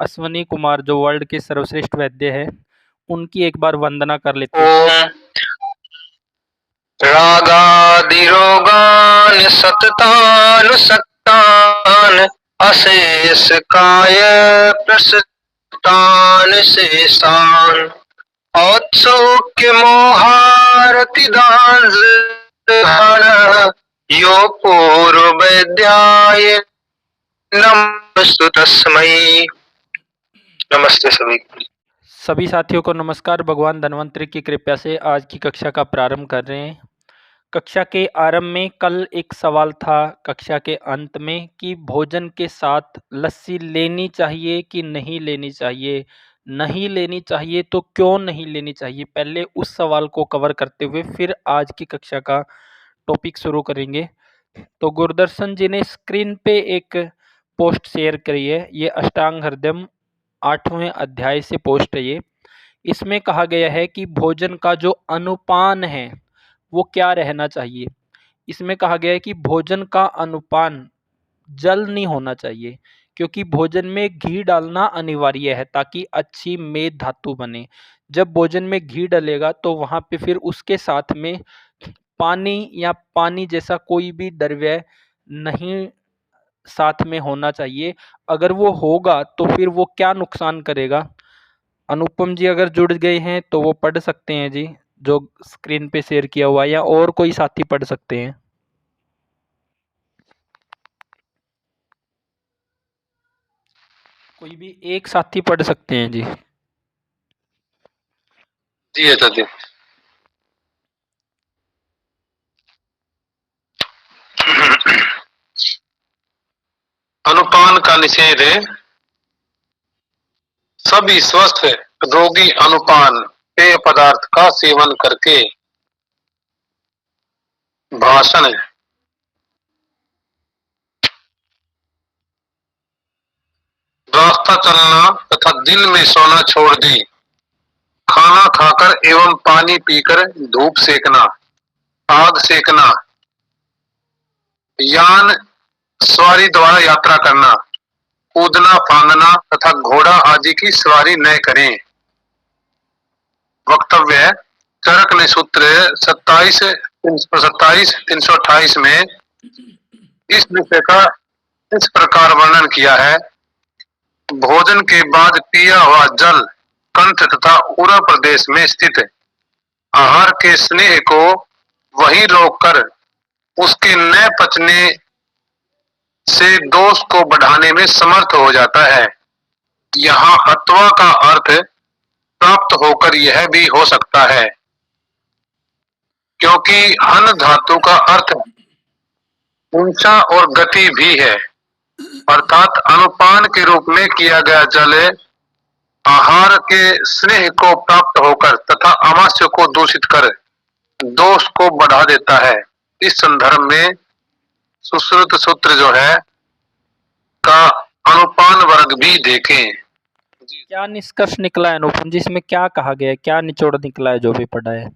अश्वनी कुमार जो वर्ल्ड के सर्वश्रेष्ठ वैद्य है, उनकी एक बार वंदना कर लेते हैं। रागादिरोगान सततानुसक्तान अशेष काय प्रसतान शेषान औत्सुक्य मोहारति दान यो पूर्व वैद्याय नमस्तु तस्मै। नमस्ते सभी साथियों को नमस्कार। भगवान धन्वंतरि की कृपा से आज की कक्षा का प्रारंभ कर रहे हैं। कक्षा के आरंभ में कल एक सवाल था कक्षा के अंत में कि भोजन के साथ लस्सी लेनी चाहिए कि नहीं लेनी चाहिए, नहीं लेनी चाहिए तो क्यों नहीं लेनी चाहिए। पहले उस सवाल को कवर करते हुए फिर आज की कक्षा का टॉपिक शुरू करेंगे। तो गुरदर्शन जी ने स्क्रीन पे एक पोस्ट शेयर करी है। ये अष्टांग हृदयम 8वें अध्याय से पोस्ट है ये। इसमें कहा गया है कि भोजन का जो अनुपान है वो क्या रहना चाहिए। इसमें कहा गया है कि भोजन का अनुपान जल नहीं होना चाहिए, क्योंकि भोजन में घी डालना अनिवार्य है ताकि अच्छी मेद धातु बने। जब भोजन में घी डलेगा तो वहाँ पे फिर उसके साथ में पानी या पानी जैसा कोई भी द्रव्य नहीं साथ में होना चाहिए। अगर वो होगा तो फिर वो क्या नुकसान करेगा। अनुपम जी अगर जुड़ गए हैं तो वो पढ़ सकते हैं जी, जो स्क्रीन पे शेयर किया हुआ है, या और कोई साथी पढ़ सकते हैं। कोई भी एक साथी पढ़ सकते हैं जी। जी अच्छा जी। अनुपान का निषेध है। सभी स्वस्थ रोगी अनुपान पेय पदार्थ का सेवन करके भाषण रास्ता चलना तथा दिन में सोना छोड़ दें। खाना खाकर एवं पानी पीकर धूप सेकना, आग सेकना, यान सवारी द्वारा यात्रा करना, कूदना फांदना तथा घोड़ा आदि की सवारी न करें। वक्तव्य है। चरक ने सूत्र 328 में इस विषय का इस प्रकार वर्णन किया है। भोजन के बाद पिया हुआ जल कंठ तथा उरर प्रदेश में स्थित आहार के स्नेह को वहीं रोककर उसके न पचने से दोष को बढ़ाने में समर्थ हो जाता है। यहाँ अत्वा का अर्थ प्राप्त होकर यह भी हो सकता है, क्योंकि हन धातु का अर्थ ऊंचा और गति भी है, अर्थात अनुपान के रूप में किया गया जल आहार के स्नेह को प्राप्त होकर तथा आमाशय को दूषित कर दोष को बढ़ा देता है। इस संदर्भ में सुश्रुत सूत्र जो है का अनुपान वर्ग भी देखें। क्या निष्कर्ष निकला है अनुपम जी, इसमें क्या कहा गया है, क्या निचोड़ निकला है जो भी पढ़ा है।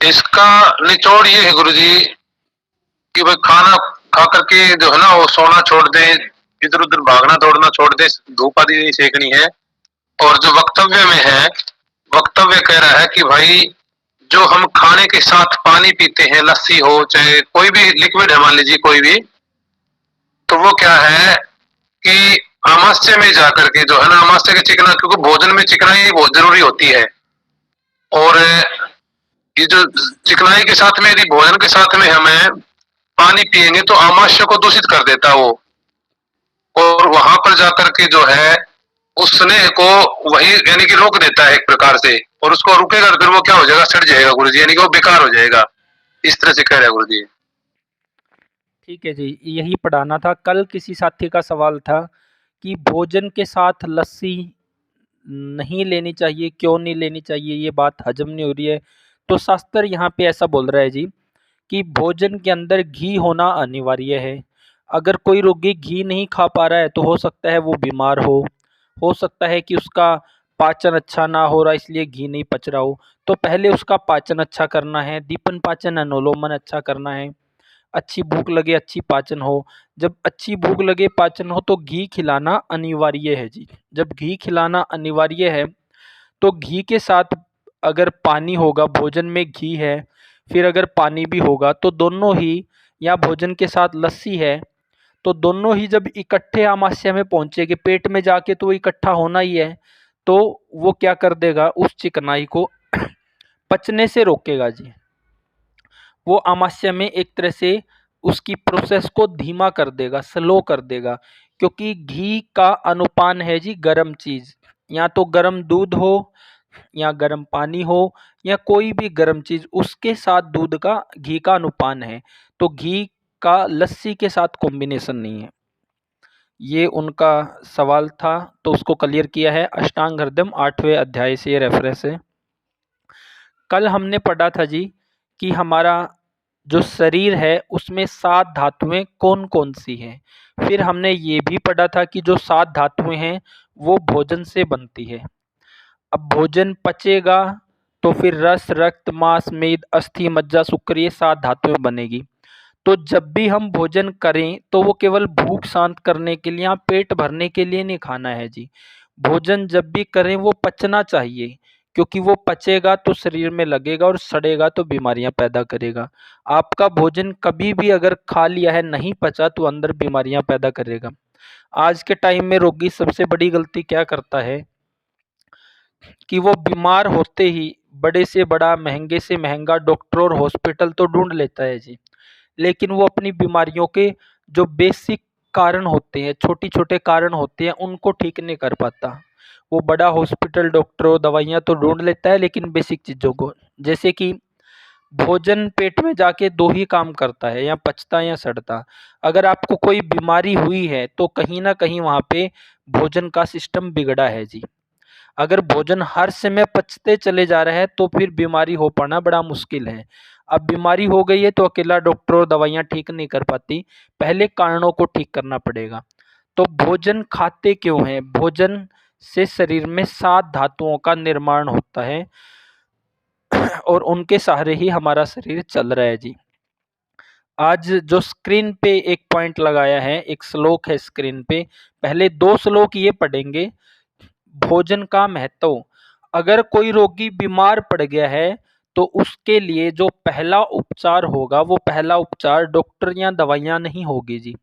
इसका निचोड़ ये है गुरुजी कि भाई खाना खा करके जो है ना वो सोना छोड़ दे, इधर उधर भागना दौड़ना छोड़ दे, धूप आदि नहीं सेकनी है। और जो वक्तव्य में है, वक्तव्य कह रहा है कि भाई जो हम खाने के साथ पानी पीते हैं, लस्सी हो चाहे कोई भी लिक्विड है मान लीजिए कोई भी, तो वो क्या है कि आमाशय में जाकर के जो है ना आमाशय के चिकना, क्योंकि भोजन में चिकनाई बहुत जरूरी होती है। और ये जो चिकनाई के साथ में यदि भोजन के साथ में हमें पानी पिएंगे तो आमाशय को दूषित कर देता है वो, और वहां पर जाकर के जो है उस स्नेह को वही यानी कि रोक देता है एक प्रकार से, और उसको रुकेगा तो फिर वो क्या हो जाएगा, सड़ जाएगा गुरुजी, यानी कि वो बेकार हो जाएगा। इस तरह से कह रहे हैं गुरुजी। ठीक है जी, यही पढ़ाना था। कल किसी साथी का सवाल था कि भोजन के साथ लस्सी नहीं लेनी चाहिए, क्यों नहीं लेनी चाहिए, ये बात हजम नहीं हो रही है। तो शास्त्र यहाँ पे ऐसा बोल रहा है जी कि भोजन के अंदर घी होना अनिवार्य है। अगर कोई रोगी घी नहीं खा पा रहा है तो हो सकता है वो बीमार हो सकता है कि उसका पाचन अच्छा ना हो रहा इसलिए घी नहीं पच रहा हो। तो पहले उसका पाचन अच्छा करना है, दीपन पाचन अनुलोमन अच्छा करना है। अच्छी भूख लगे, अच्छी पाचन हो। जब अच्छी भूख लगे, पाचन हो तो घी खिलाना अनिवार्य है जी। जब घी खिलाना अनिवार्य है तो घी के साथ अगर पानी होगा, भोजन में घी है, फिर अगर पानी भी होगा तो दोनों ही, या भोजन के साथ लस्सी है, तो दोनों ही जब इकट्ठे आमाशय में पहुंचेंगे पेट में जाके तो वो इकट्ठा होना ही है। तो वो क्या कर देगा, उस चिकनाई को पचने से रोकेगा जी। वो आमाशय में एक तरह से उसकी प्रोसेस को धीमा कर देगा, स्लो कर देगा। क्योंकि घी का अनुपान है जी गर्म चीज, या तो गर्म दूध हो या गर्म पानी हो या कोई भी गर्म चीज, उसके साथ दूध का, घी का अनुपान है। तो घी का लस्सी के साथ कॉम्बिनेशन नहीं है। ये उनका सवाल था, तो उसको क्लियर किया है। अष्टांग हृदयम 8वें अध्याय से ये रेफरेंस है। कल हमने पढ़ा था जी कि हमारा जो शरीर है उसमें 7 धातुएं कौन कौन सी हैं। फिर हमने ये भी पढ़ा था कि जो 7 धातुएं हैं वो भोजन से बनती है। अब भोजन पचेगा तो फिर रस, रक्त, मांस, मेद, अस्थि, मज्जा, शुक्र, ये 7 धातुएं बनेगी। तो जब भी हम भोजन करें तो वो केवल भूख शांत करने के लिए या पेट भरने के लिए नहीं खाना है जी। भोजन जब भी करें वो पचना चाहिए, क्योंकि वो पचेगा तो शरीर में लगेगा और सड़ेगा तो बीमारियां पैदा करेगा। आपका भोजन कभी भी अगर खा लिया है नहीं पचा तो अंदर बीमारियां पैदा करेगा। आज के टाइम में रोगी सबसे बड़ी गलती क्या करता है कि वो बीमार होते ही बड़े से बड़ा, महंगे से महंगा डॉक्टर और हॉस्पिटल तो ढूंढ लेता है जी, लेकिन वो अपनी बीमारियों के जो बेसिक कारण होते हैं, छोटे छोटे कारण होते हैं, उनको ठीक नहीं कर पाता। वो बड़ा हॉस्पिटल, डॉक्टर, दवाइयाँ तो ढूंढ लेता है, लेकिन बेसिक चीज़ों को, जैसे कि भोजन पेट में जाके दो ही काम करता है, या पचता या सड़ता। अगर आपको कोई बीमारी हुई है तो कहीं ना कहीं वहाँ पे भोजन का सिस्टम बिगड़ा है जी। अगर भोजन हर समय पचते चले जा रहा है तो फिर बीमारी हो पाना बड़ा मुश्किल है। अब बीमारी हो गई है तो अकेला डॉक्टर और दवाइयाँ ठीक नहीं कर पाती, पहले कारणों को ठीक करना पड़ेगा। तो भोजन खाते क्यों हैं? भोजन से शरीर में 7 धातुओं का निर्माण होता है और उनके सहारे ही हमारा शरीर चल रहा है जी। आज जो स्क्रीन पे एक पॉइंट लगाया है, एक श्लोक है स्क्रीन पे, पहले 2 श्लोक ये पढ़ेंगे। भोजन का महत्व, अगर कोई रोगी बीमार पड़ गया है तो उसके लिए जो पहला उपचार होगा, वो पहला उपचार डॉक्टर या दवाइयाँ नहीं होगी जी।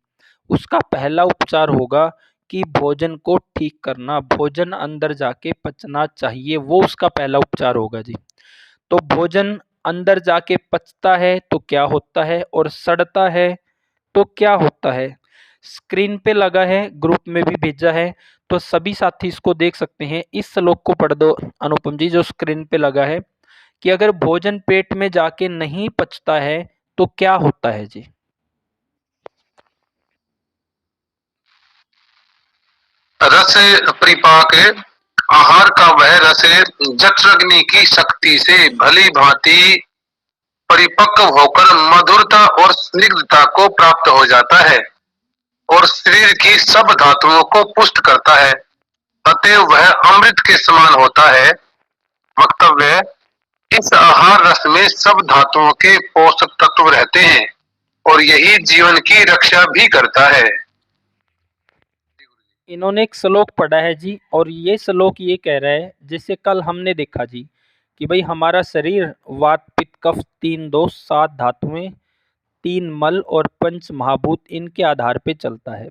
उसका पहला उपचार होगा कि भोजन को ठीक करना, भोजन अंदर जाके पचना चाहिए, वो उसका पहला उपचार होगा जी। तो भोजन अंदर जाके पचता है तो क्या होता है, और सड़ता है तो क्या होता है। स्क्रीन पे लगा है, ग्रुप में भी भेजा है, तो सभी साथी इसको देख सकते हैं। इस श्लोक को पढ़ दो अनुपम जी, जो स्क्रीन पे लगा है, कि अगर भोजन पेट में जाके नहीं पचता है तो क्या होता है जी। रस परिपाक आहार का वह रस जठराग्नि की शक्ति से भली भांति परिपक्व होकर मधुरता और स्निग्धता को प्राप्त हो जाता है और शरीर की सब धातुओं को पुष्ट करता है। अतएव वह अमृत के समान होता है। वक्तव्य, इस आहार रस में सब धातुओं के पोषक तत्व रहते हैं और यही जीवन की रक्षा भी करता है। इन्होंने एक श्लोक पढ़ा है जी, और ये श्लोक ये कह रहा है, जैसे कल हमने देखा जी कि भाई हमारा शरीर वात, पित्त, कफ, 3 दोष, 7 धातुएं, 3 मल और 5 महाभूत, इनके आधार पे चलता है।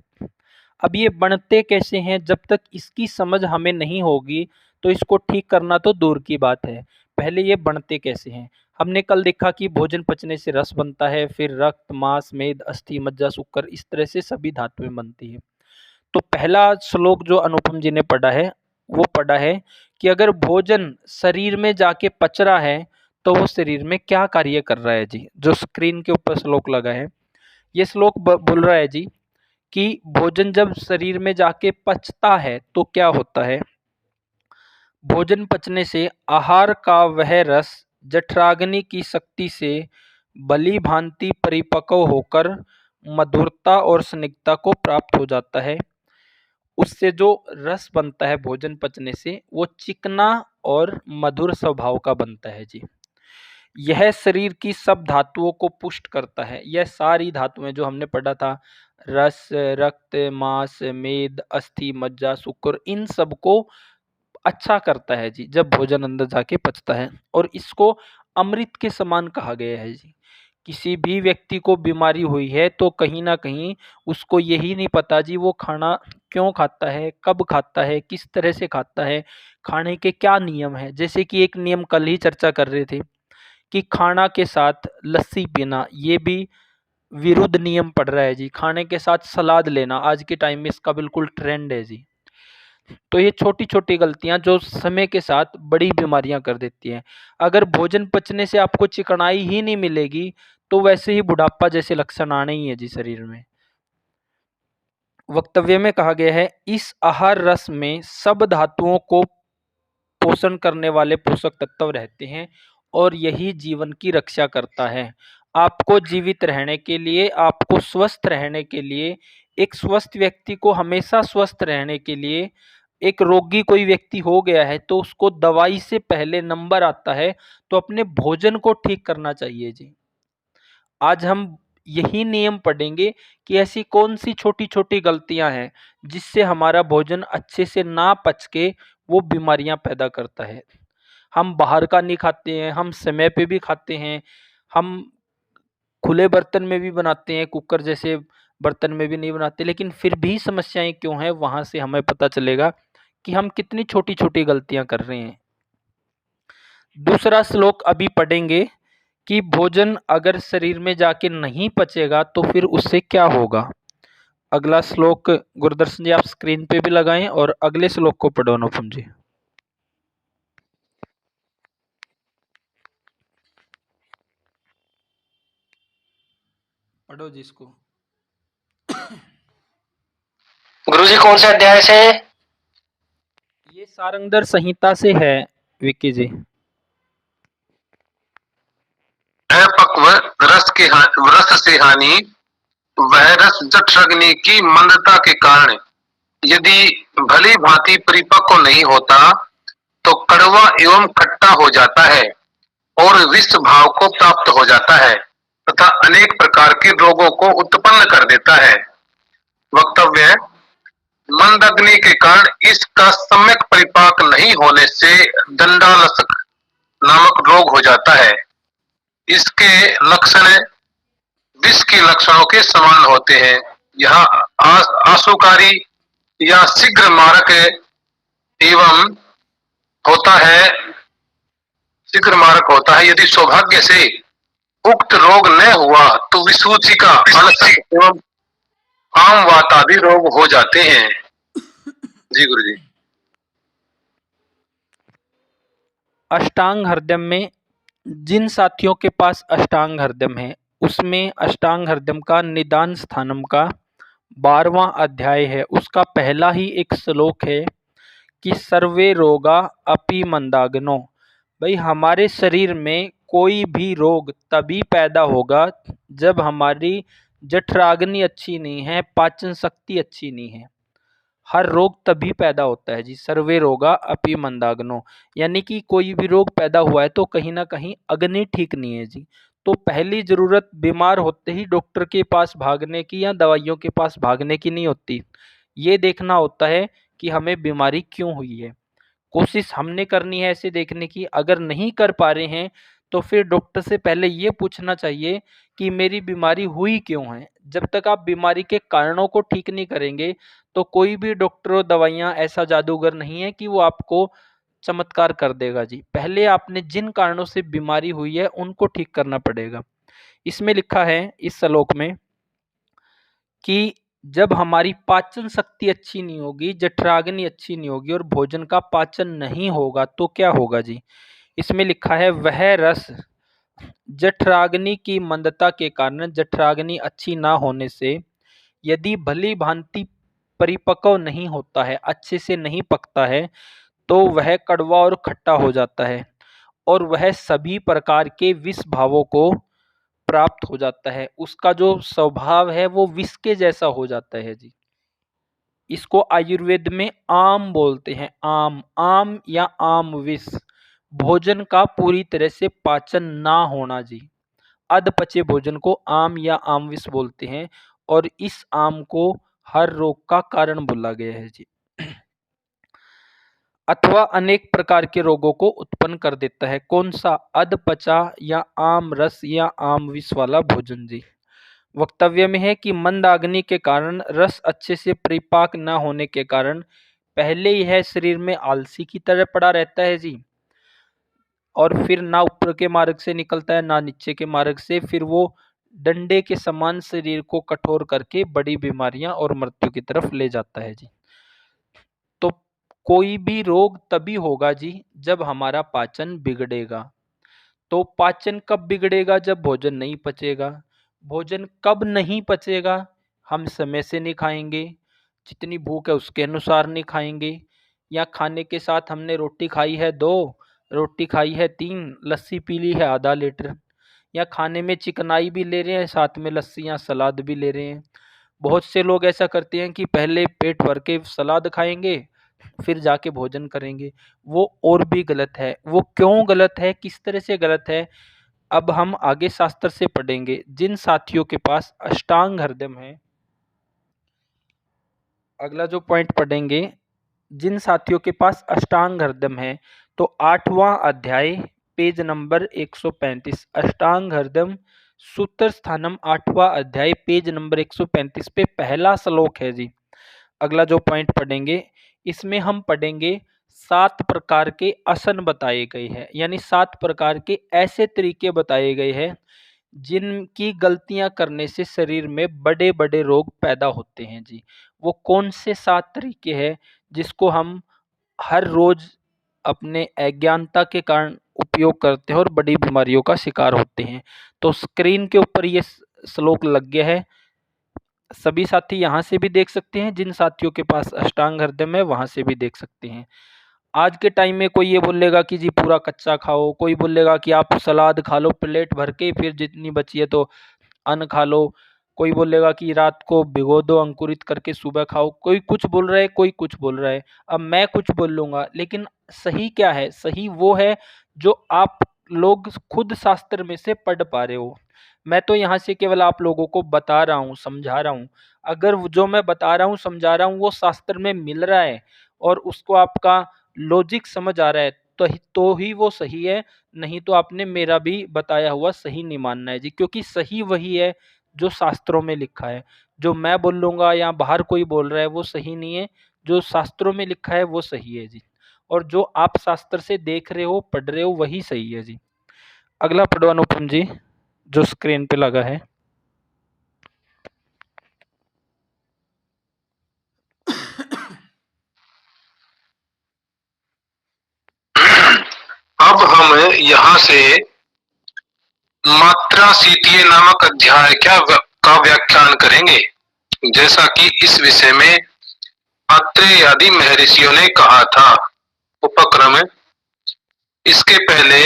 अब ये बनते कैसे हैं, जब तक इसकी समझ हमें नहीं होगी तो इसको ठीक करना तो दूर की बात है। पहले ये बनते कैसे हैं, हमने कल देखा कि भोजन पचने से रस बनता है, फिर रक्त, मांस, मेद, अस्थि, मज्जा, शुक्र, इस तरह से सभी धातुएं बनती है। तो पहला श्लोक जो अनुपम जी ने पढ़ा है, वो पढ़ा है कि अगर भोजन शरीर में जाके पच रहा है तो वो शरीर में क्या कार्य कर रहा है जी। जो स्क्रीन के ऊपर श्लोक लगा है, ये श्लोक बोल रहा है जी कि भोजन जब शरीर में जाके पचता है तो क्या होता है। भोजन पचने से आहार का वह रस जठराग्नि की शक्ति से भली भांति परिपक्व होकर मधुरता और स्निग्धता को प्राप्त हो जाता है। उससे जो रस बनता है भोजन पचने से, वो चिकना और मधुर स्वभाव का बनता है जी। यह शरीर की सब धातुओं को पुष्ट करता है। यह सारी धातुएं जो हमने पढ़ा था, रस, रक्त, मांस, मेद, अस्थि, मज्जा, शुक्र, इन सबको अच्छा करता है जी जब भोजन अंदर जाके पचता है, और इसको अमृत के समान कहा गया है जी। किसी भी व्यक्ति को बीमारी हुई है तो कहीं ना कहीं उसको यही नहीं पता जी वो खाना क्यों खाता है, कब खाता है, किस तरह से खाता है, खाने के क्या नियम है। जैसे कि एक नियम कल ही चर्चा कर रहे थे कि खाना के साथ लस्सी पीना, ये भी विरुद्ध नियम पड़ रहा है जी। खाने के साथ सलाद लेना आज के टाइम में इसका बिल्कुल ट्रेंड है जी। तो ये छोटी छोटी गलतियां जो समय के साथ बड़ी बीमारियां कर देती हैं। अगर भोजन पचने से आपको चिकनाई ही नहीं मिलेगी तो वैसे ही बुढ़ापा जैसे लक्षण आने ही है जी शरीर में। वक्तव्य में कहा गया है, इस आहार रस में सब धातुओं को पोषण करने वाले पोषक तत्व रहते हैं और यही जीवन की रक्षा करता है। आपको जीवित रहने के लिए, आपको स्वस्थ रहने के लिए, एक स्वस्थ व्यक्ति को हमेशा स्वस्थ रहने के लिए, एक रोगी कोई व्यक्ति हो गया है तो उसको दवाई से पहले नंबर आता है तो अपने भोजन को ठीक करना चाहिए जी। आज हम यही नियम पढ़ेंगे कि ऐसी कौन सी छोटी छोटी गलतियां हैं जिससे हमारा भोजन अच्छे से ना पच के वो बीमारियां पैदा करता है। हम बाहर का नहीं खाते हैं, हम समय पे भी खाते हैं, हम खुले बर्तन में भी बनाते हैं, कुकर जैसे बर्तन में भी नहीं बनाते, लेकिन फिर भी समस्याएं क्यों हैं, वहां से हमें पता चलेगा कि हम कितनी छोटी छोटी गलतियां कर रहे हैं। दूसरा श्लोक अभी पढ़ेंगे कि भोजन अगर शरीर में जाके नहीं पचेगा तो फिर उससे क्या होगा। अगला श्लोक गुरुदर्शन जी आप स्क्रीन पे भी लगाएं और अगले श्लोक को पढ़ो अनुपम जी। पढ़ो जी इसको। गुरुजी कौन से अध्याय से? ये सारंगधर संहिता से है विक्की जी। अपक्व रस से हानि, वह रस जठराग्नि की मंदता के कारण यदि भली भांति परिपक्व नहीं होता तो कड़वा एवं खट्टा हो जाता है और विष भाव को प्राप्त हो जाता है तथा अनेक प्रकार के रोगों को उत्पन्न कर देता है। वक्तव्य: मंद अग्नि के कारण इसका सम्यक परिपाक नहीं होने से दंडालसक नामक रोग हो जाता है। इसके लक्षण विष के लक्षणों के समान होते हैं। यह आशुकारी या शीघ्र मारक एवं होता है शीघ्र मारक होता है। यदि सौभाग्य से उक्त रोग न हुआ तो विसूची का अलसक एवं आम वात आदि रोग हो जाते हैं। जी गुरु जी। अष्टांग हृदय में जिन साथियों के पास अष्टांग हृदय है उसमें अष्टांग हृदय का निदान स्थानम का 12वां अध्याय है। उसका पहला ही एक श्लोक है कि सर्वे रोगा अपि मंदाग्नो। भाई हमारे शरीर में कोई भी रोग तभी पैदा होगा जब हमारी जठराग्नि अच्छी नहीं है, पाचन शक्ति अच्छी नहीं है। हर रोग तभी पैदा होता है जी। सर्वे रोगा अपि मंदाग्नो, यानी कि कोई भी रोग पैदा हुआ है तो कहीं ना कहीं अग्नि ठीक नहीं है जी। तो पहली जरूरत बीमार होते ही डॉक्टर के पास भागने की या दवाइयों के पास भागने की नहीं होती, ये देखना होता है कि हमें बीमारी क्यों हुई है। कोशिश हमने करनी है ऐसे देखने की। अगर नहीं कर पा रहे हैं तो फिर डॉक्टर से पहले ये पूछना चाहिए कि मेरी बीमारी हुई क्यों है। जब तक आप बीमारी के कारणों को ठीक नहीं करेंगे तो कोई भी डॉक्टर और दवाइयाँ ऐसा जादूगर नहीं है कि वो आपको चमत्कार कर देगा जी। पहले आपने जिन कारणों से बीमारी हुई है उनको ठीक करना पड़ेगा। इसमें लिखा है इस श्लोक में कि जब हमारी पाचन शक्ति अच्छी नहीं होगी, जठराग्नि अच्छी नहीं होगी और भोजन का पाचन नहीं होगा तो क्या होगा जी। इसमें लिखा है वह रस जठराग्नि की मंदता के कारण, जठराग्नि अच्छी ना होने से यदि भली भांति परिपक्व नहीं होता है, अच्छे से नहीं पकता है, तो वह कड़वा और खट्टा हो जाता है और वह सभी प्रकार के विष भावों को प्राप्त हो जाता है। उसका जो स्वभाव है वो विष के जैसा हो जाता है जी। इसको आयुर्वेद में आम बोलते हैं, आम, आम या आम विष। भोजन का पूरी तरह से पाचन ना होना जी। अधपचे भोजन को आम या आमविष बोलते हैं और इस आम को हर रोग का कारण बोला गया है जी। अथवा अनेक प्रकार के रोगों को उत्पन्न कर देता है। कौन सा? अधपचा या आम रस या आम विष वाला भोजन जी। वक्तव्य में है कि मंदाग्नि के कारण रस अच्छे से परिपाक न होने के कारण पहले यह शरीर में आलसी की तरह पड़ा रहता है जी, और फिर ना ऊपर के मार्ग से निकलता है ना नीचे के मार्ग से, फिर वो डंडे के समान शरीर को कठोर करके बड़ी बीमारियां और मृत्यु की तरफ ले जाता है जी। तो कोई भी रोग तभी होगा जी जब हमारा पाचन बिगड़ेगा। तो पाचन कब बिगड़ेगा? जब भोजन नहीं पचेगा। भोजन कब नहीं पचेगा? हम समय से नहीं खाएंगे, जितनी भूख है उसके अनुसार नहीं खाएंगे, या खाने के साथ हमने रोटी खाई है 2, रोटी खाई है 3, लस्सी पी ली है आधा लीटर, या खाने में चिकनाई भी ले रहे हैं साथ में लस्सी या सलाद भी ले रहे हैं। बहुत से लोग ऐसा करते हैं कि पहले पेट भर के सलाद खाएंगे फिर जाके भोजन करेंगे। वो और भी गलत है। वो क्यों गलत है, किस तरह से गलत है, अब हम आगे शास्त्र से पढ़ेंगे। जिन साथियों के पास अष्टांग हृदय है, अगला जो पॉइंट पढ़ेंगे, जिन साथियों के पास अष्टांग हृदय है, तो 8वां अध्याय पेज नंबर 135, अष्टांग हृदय सूत्र स्थानम 8वां अध्याय पेज नंबर 135 पे पहला श्लोक है जी। अगला जो पॉइंट पढ़ेंगे, इसमें हम पढ़ेंगे 7 प्रकार के आसन बताए गए हैं, यानी 7 प्रकार के ऐसे तरीके बताए गए हैं जिनकी गलतियां करने से शरीर में बड़े बड़े रोग पैदा होते हैं जी। वो कौन से 7 तरीके हैं जिसको हम हर रोज अपने अज्ञानता के कारण उपयोग करते हैं और बड़ी बीमारियों का शिकार होते हैं। तो स्क्रीन के ऊपर ये श्लोक लग गया है, सभी साथी यहाँ से भी देख सकते हैं, जिन साथियों के पास अष्टांग हृदय है वहां से भी देख सकते हैं। आज के टाइम में कोई ये बोलेगा कि जी पूरा कच्चा खाओ, कोई बोलेगा कि आप सलाद खा लो प्लेट भर के, फिर जितनी बची है तो अन्न खा लो, कोई बोलेगा कि रात को भिगो दो अंकुरित करके सुबह खाओ, कोई कुछ बोल रहा है कोई कुछ बोल रहा है। अब मैं कुछ बोल लूंगा, लेकिन सही क्या है? सही वो है जो आप लोग खुद शास्त्र में से पढ़ पा रहे हो। मैं तो यहाँ से केवल आप लोगों को बता रहा हूँ, समझा रहा हूँ। अगर जो मैं बता रहा हूँ समझा रहा हूँ वो शास्त्र में मिल रहा है और उसको आपका लॉजिक समझ आ रहा है तो ही वो सही है, नहीं तो आपने मेरा भी बताया हुआ सही नहीं मानना है जी, क्योंकि सही वही है जो शास्त्रों में लिखा है। जो मैं बोल लूंगा या बाहर कोई बोल रहा है वो सही नहीं है, जो शास्त्रों में लिखा है वो सही है जी, और जो आप शास्त्र से देख रहे हो पढ़ रहे हो वही सही है जी। अगला पढ़ो अनुपम जी, जो स्क्रीन पे लगा है। अब हम यहाँ से मात्रा सीतीय नामक अध्याय का व्याख्यान करेंगे। जैसा कि इस विषय में अत्रेय आदि महर्षियों ने कहा था। उपक्रम इसके पहले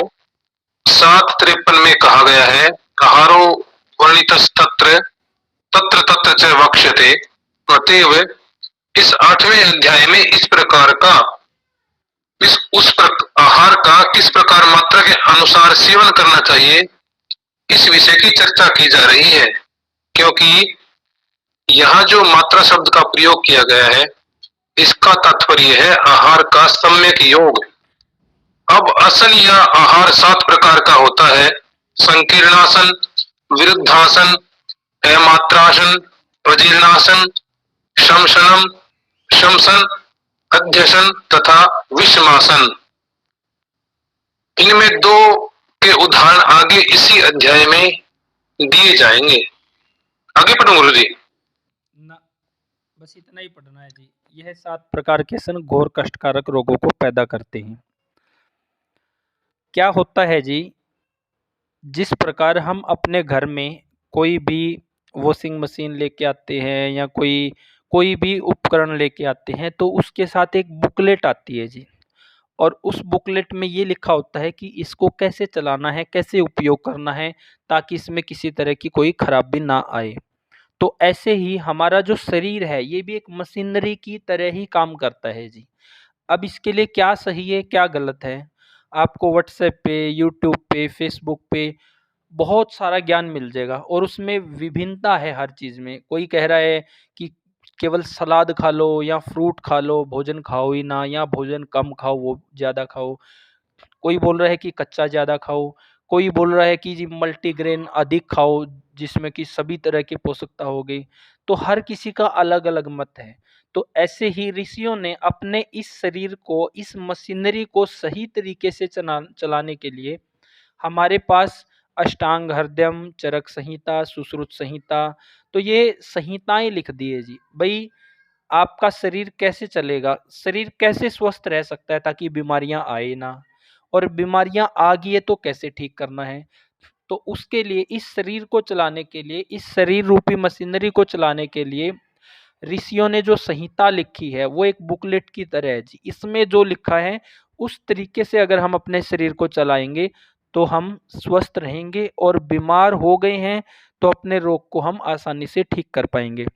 753 में कहा गया है, आहारो वर्णितस्तत्र तत्र तत्र च वक्ष्यते। अतएव इस 8वें अध्याय में इस प्रकार का आहार का किस प्रकार मात्रा के अनुसार सेवन करना चाहिए, इस विषय की चर्चा की जा रही है। क्योंकि यहाँ जो मात्रा शब्द का प्रयोग किया गया है इसका तात्पर्य है आहार का सम्यक योग। अब आसन या आहार 7 प्रकार का होता है। संकीर्णासन, विरुद्धासन, अमात्रासन, प्रजीर्णासन, शमशनम, शमसन, अध्यसन तथा विषमासन। इनमें 2 के उदाहरण आगे इसी अध्याय में दिए जाएंगे। आगे पढ़ो गुरु जी। ना, बस इतना ही पढ़ना है जी। यह 7 प्रकार के आसन घोर कष्टकारक रोगों को पैदा करते हैं। क्या होता है जी, जिस प्रकार हम अपने घर में कोई भी वॉशिंग मशीन लेके आते हैं या कोई कोई भी उपकरण लेके आते हैं तो उसके साथ एक बुकलेट आती है जी, और उस बुकलेट में ये लिखा होता है कि इसको कैसे चलाना है, कैसे उपयोग करना है, ताकि इसमें किसी तरह की कोई खराबी ना आए। तो ऐसे ही हमारा जो शरीर है ये भी एक मशीनरी की तरह ही काम करता है जी। अब इसके लिए क्या सही है क्या गलत है, आपको व्हाट्सएप पे, यूट्यूब पे, फेसबुक पे बहुत सारा ज्ञान मिल जाएगा और उसमें विभिन्नता है हर चीज़ में। कोई कह रहा है कि केवल सलाद खा लो या फ्रूट खा लो, भोजन खाओ ही ना, या भोजन कम खाओ, वो ज़्यादा खाओ। कोई बोल रहा है कि कच्चा ज़्यादा खाओ, कोई बोल रहा है कि जी मल्टीग्रेन अधिक खाओ, जिसमें कि सभी तरह की पोषकता हो गई। तो हर किसी का अलग-अलग मत है। तो ऐसे ही ऋषियों ने अपने इस शरीर को, इस मशीनरी को सही तरीके से चलाने के लिए हमारे पास अष्टांग हृदयम, चरक संहिता, सुश्रुत संहिता, तो ये संहिताएँ लिख दी है जी। भई आपका शरीर कैसे चलेगा, शरीर कैसे स्वस्थ रह सकता है ताकि बीमारियाँ आए ना, और बीमारियाँ आ गई है तो कैसे ठीक करना है। तो उसके लिए, इस शरीर को चलाने के लिए, इस शरीर रूपी मशीनरी को चलाने के लिए ऋषियों ने जो संहिता लिखी है वो एक बुकलेट की तरह है जी। इसमें जो लिखा है उस तरीके से अगर हम अपने शरीर को चलाएँगे तो हम स्वस्थ रहेंगे, और बीमार हो गए हैं तो अपने रोग को हम आसानी से ठीक कर पाएँगे।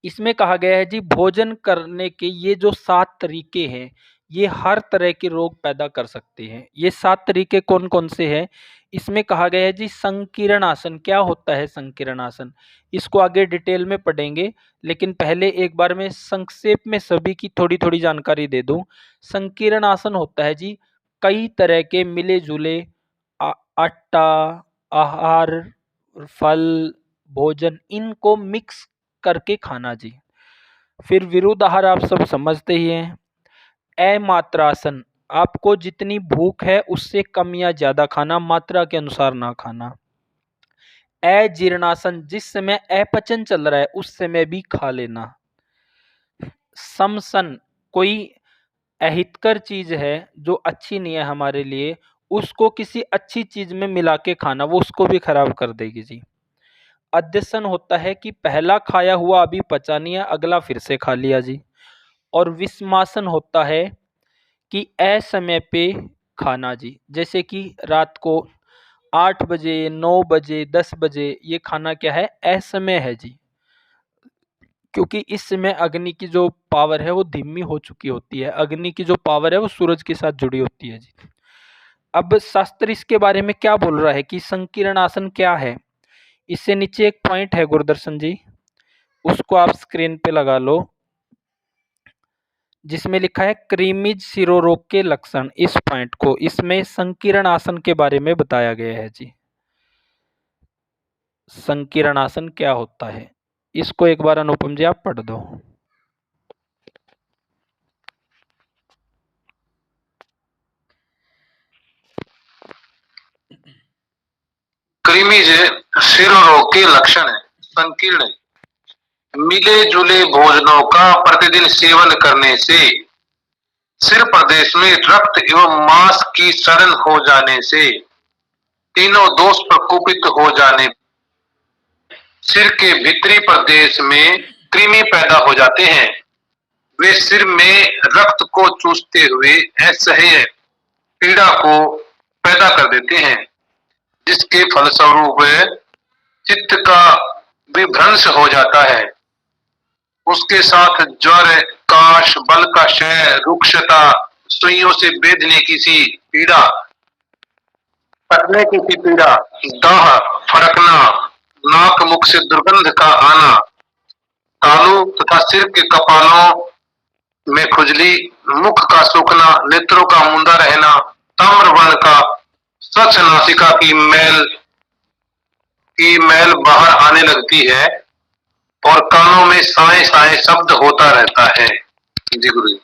इसमें कहा गया है जी, भोजन करने के ये जो 7 तरीके हैं, ये हर तरह के रोग पैदा कर सकते हैं। ये 7 तरीके कौन-कौन से हैं? इसमें कहा गया है जी, संकीर्ण आसन। क्या होता है संकीर्ण आसन? इसको आगे डिटेल में पढ़ेंगे, लेकिन पहले एक बार मैं संक्षेप में सभी की थोड़ी-थोड़ी जानकारी दे दूँ। संकीर्ण आसन होता है जी, कई तरह के मिले-जुले आटा, आहार, फल, भोजन, इनको मिक्स करके खाना जी। फिर विरुद्ध आहार आप सब समझते ही हैं। अमात्रासन, आपको जितनी भूख है उससे कम या ज़्यादा खाना, मात्रा के अनुसार ना खाना। अजीर्णासन, जिस समय अपचन चल रहा है उस समय भी खा लेना। समसन, कोई अहितकर चीज़ है जो अच्छी नहीं है हमारे लिए, उसको किसी अच्छी चीज़ में मिला के खाना, वो उसको भी खराब कर देगी जी। अध्यसन होता है कि पहला खाया हुआ अभी पचा नहीं है, अगला फिर से खा लिया जी। और विषमासन होता है कि असमय पे खाना जी, जैसे कि रात को 8 बजे, 9 बजे, 10 बजे, ये खाना क्या है, असमय है जी। क्योंकि इस समय अग्नि की जो पावर है वो धीमी हो चुकी होती है, अग्नि की जो पावर है वो सूरज के साथ जुड़ी होती है जी। अब शास्त्र इसके बारे में क्या बोल रहा है कि संकीर्ण आसन क्या है? इससे नीचे एक पॉइंट है गुरुदर्शन जी, उसको आप स्क्रीन पे लगा लो, जिसमें लिखा है क्रीमिज शिरोरोग के लक्षण। इस पॉइंट को, इसमें संकीर्ण आसन के बारे में बताया गया है जी। संकीर्ण आसन क्या होता है, इसको एक बार अनुपम जी आप पढ़ दो। कृमिज सिर रोग के लक्षण है। संकीर्ण, मिले जुले भोजनों का प्रतिदिन सेवन करने से सिर प्रदेश में रक्त एवं मांस की सड़न हो जाने से, तीनों दोष प्रकोपित हो जाने, सिर के भीतरी प्रदेश में कृमि पैदा हो जाते हैं। वे सिर में रक्त को चूसते हुए असह्य पीड़ा को पैदा कर देते हैं, जिसके फलस्वरूप चित्त का विभ्रंश हो जाता है। उसके साथ ज्वर, काश, बल का क्षय, रुक्षता, सुइयों से बेधने की सी पीड़ा, कटने की सी पीड़ा, दाह, फड़कना, नाक मुख से दुर्गंध का आना, तालू तथा सिर के कपालों में खुजली, मुख का सूखना, नेत्रों का मूंदा रहना, ताम्र वर्ण का स्वच्छ नासिका की मैल बाहर आने लगती है और कानों में साए साए शब्द होता रहता है। जी गुरु जी।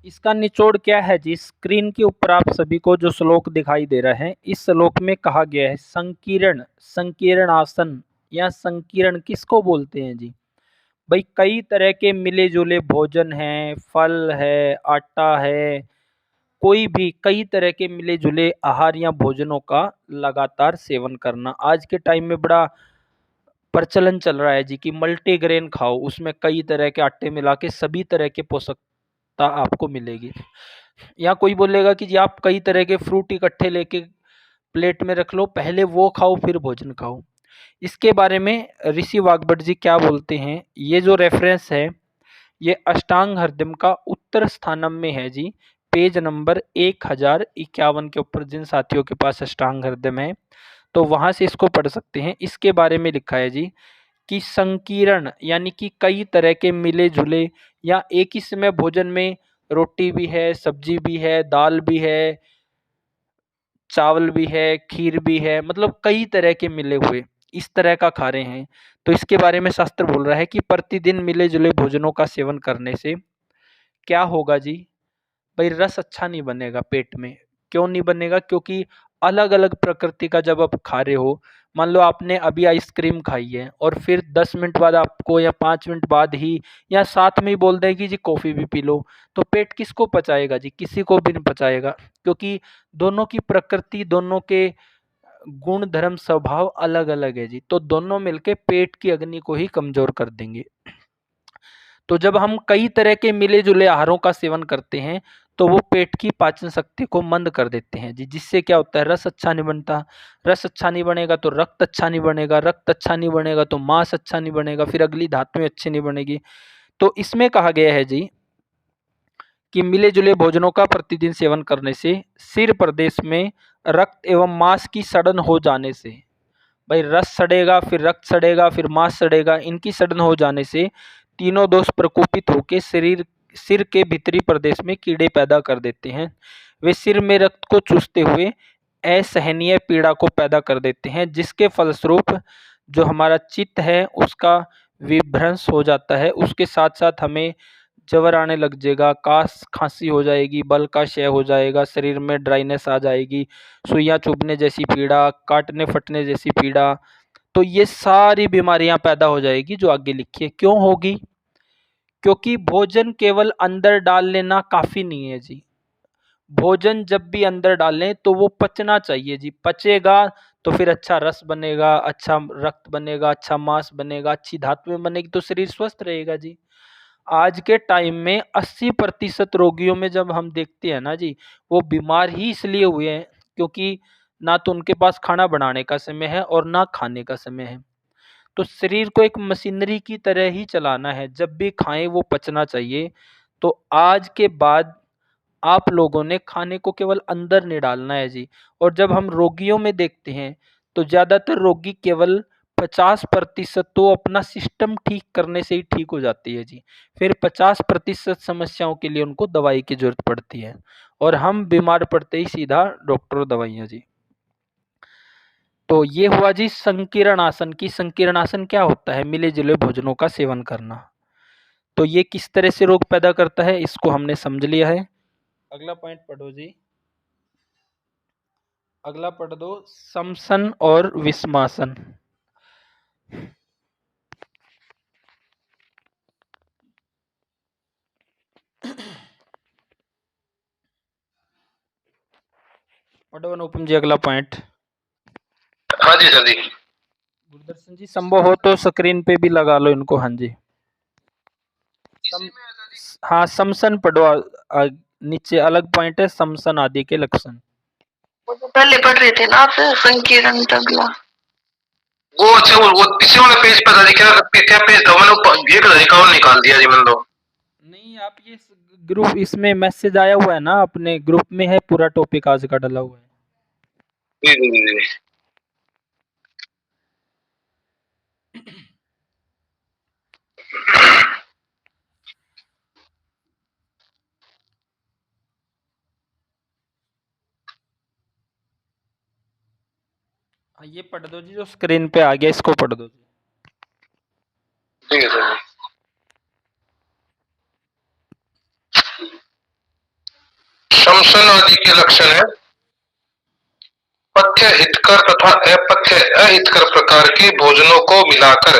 इसका निचोड़ क्या है जी, स्क्रीन के ऊपर आप सभी को जो श्लोक दिखाई दे रहा है, इस श्लोक में कहा गया है संकीर्ण, संकीर्ण आसन या संकीर्ण किसको बोलते हैं जी? भाई कई तरह के मिले जुले भोजन हैं, फल है, आटा है, कोई भी कई तरह के मिले जुले आहार या भोजनों का लगातार सेवन करना। आज के टाइम में बड़ा प्रचलन चल रहा है जी कि मल्टीग्रेन खाओ, उसमें कई तरह के आटे मिला के सभी तरह के पोषकता आपको मिलेगी। या कोई बोलेगा कि जी आप कई तरह के फ्रूट इकट्ठे लेके प्लेट में रख लो, पहले वो खाओ फिर भोजन खाओ। इसके बारे में ऋषि वाग्भट जी क्या बोलते हैं, ये जो रेफरेंस है ये अष्टांग हृदयम का उत्तर स्थानम में है जी। पेज नंबर 1051 के ऊपर, जिन साथियों के पास अष्टांग हृदय में है तो वहां से इसको पढ़ सकते हैं। इसके बारे में लिखा है जी कि संकीर्ण यानी कि कई तरह के मिले जुले या एक ही समय भोजन में रोटी भी है, सब्जी भी है, दाल भी है, चावल भी है, खीर भी है, मतलब कई तरह के मिले हुए इस तरह का खा रहे हैं। तो इसके बारे में शास्त्र बोल रहा है कि प्रतिदिन मिले जुले भोजनों का सेवन करने से क्या होगा जी? भाई रस अच्छा नहीं बनेगा पेट में। क्यों नहीं बनेगा? क्योंकि अलग अलग प्रकृति का जब आप खा रहे हो, मान लो आपने अभी आइसक्रीम खाई है और फिर 10 मिनट बाद आपको या 5 मिनट बाद ही या साथ में ही बोल देगी जी कॉफी भी पी लो, तो पेट किसको पचाएगा जी? किसी को भी नहीं पचाएगा, क्योंकि दोनों की प्रकृति, दोनों के गुण धर्म स्वभाव अलग अलग है जी। तो दोनों मिलके पेट की अग्नि को ही कमजोर कर देंगे। तो जब हम कई तरह के मिले जुले आहारों का सेवन करते हैं तो वो पेट की पाचन शक्ति को मंद कर देते हैं जी, जिससे क्या होता है? रस अच्छा नहीं बनता। रस अच्छा नहीं बनेगा तो रक्त अच्छा नहीं बनेगा, रक्त अच्छा नहीं बनेगा तो मांस अच्छा नहीं बनेगा, फिर अगली धातुएं अच्छी नहीं बनेगी। तो इसमें कहा गया है जी कि मिले जुले भोजनों का प्रतिदिन सेवन करने से सिर प्रदेश में रक्त एवं मांस की सड़न हो जाने से, भाई रस सड़ेगा, फिर रक्त सड़ेगा, फिर मांस सड़ेगा, इनकी सड़न हो जाने से तीनों दोष प्रकोपित होकर सिर के भीतरी प्रदेश में कीड़े पैदा कर देते हैं। वे सिर में रक्त को चूसते हुए असहनीय पीड़ा को पैदा कर देते हैं, जिसके फलस्वरूप जो हमारा चित्त है उसका विभ्रंश हो जाता है। उसके साथ साथ हमें जवर आने लग जाएगा, खांसी हो जाएगी, बल का क्षय हो जाएगा, शरीर में ड्राइनेस आ जाएगी, सुइयां चुभने जैसी पीड़ा, काटने फटने जैसी पीड़ा। तो ये सारी बीमारियां पैदा हो जाएगी जो आगे लिखी है। क्यों होगी? क्योंकि भोजन केवल अंदर डाल लेना काफी नहीं है जी। भोजन जब भी अंदर डालें तो वो पचना चाहिए जी। पचेगा तो फिर अच्छा रस बनेगा, अच्छा रक्त बनेगा, अच्छा मांस बनेगा, अच्छी धातुएं बनेगी, तो शरीर स्वस्थ रहेगा जी। आज के टाइम में 80% रोगियों में जब हम देखते हैं ना जी, वो बीमार ही इसलिए हुए हैं क्योंकि ना तो उनके पास खाना बनाने का समय है और ना खाने का समय है। तो शरीर को एक मशीनरी की तरह ही चलाना है, जब भी खाएं वो पचना चाहिए। तो आज के बाद आप लोगों ने खाने को केवल अंदर नहीं डालना है जी। और जब हम रोगियों में देखते हैं तो ज्यादातर रोगी केवल 50% तो अपना सिस्टम ठीक करने से ही ठीक हो जाती है जी। फिर 50% समस्याओं के लिए उनको दवाई की जरूरत पड़ती है और हम बीमार पड़ते ही सीधा डॉक्टर दवाइयाँ जी। तो ये हुआ जी संकीर्ण आसन की। संकीर्ण आसन क्या होता है? मिले जुले भोजनों का सेवन करना। तो ये किस तरह से रोग पैदा करता है इसको हमने समझ लिया है। अगला पॉइंट पढ़ो जी। अगला पढ़ दो समसन और विषमासन। पढ़ो अनुपम जी अगला पॉइंट। हाँ जी सर जी। गुरदर्शन जी संभव हो तो स्क्रीन पे भी लगा लो इनको। हाँ जी सम, हाँ समसन पढ़ो। नीचे अलग पॉइंट है समसन आदि के लक्षण। पहले पढ़ रहे थे ना आप संकीर्ण तगला। वो अच्छा वो पीछे वाले पेज पे था जी। क्या पेज था? मैंने 1051 निकाल दिया जी मैंने तो। नहीं आप ये ग्रुप इसमें मैसेज आया हुआ है ना, अपने ग्रुप में है पूरा टॉपिक आज का डला हुआ है। जी जी जी जी। हाँ, ये पढ़ दो जी जो स्क्रीन पे आ गया, इसको पढ़ दो जी। ठीक है सर जी। समसन आदि के लक्षण है पथ्य हितकर तथा अपथ्य अहितकर प्रकार के भोजनों को मिलाकर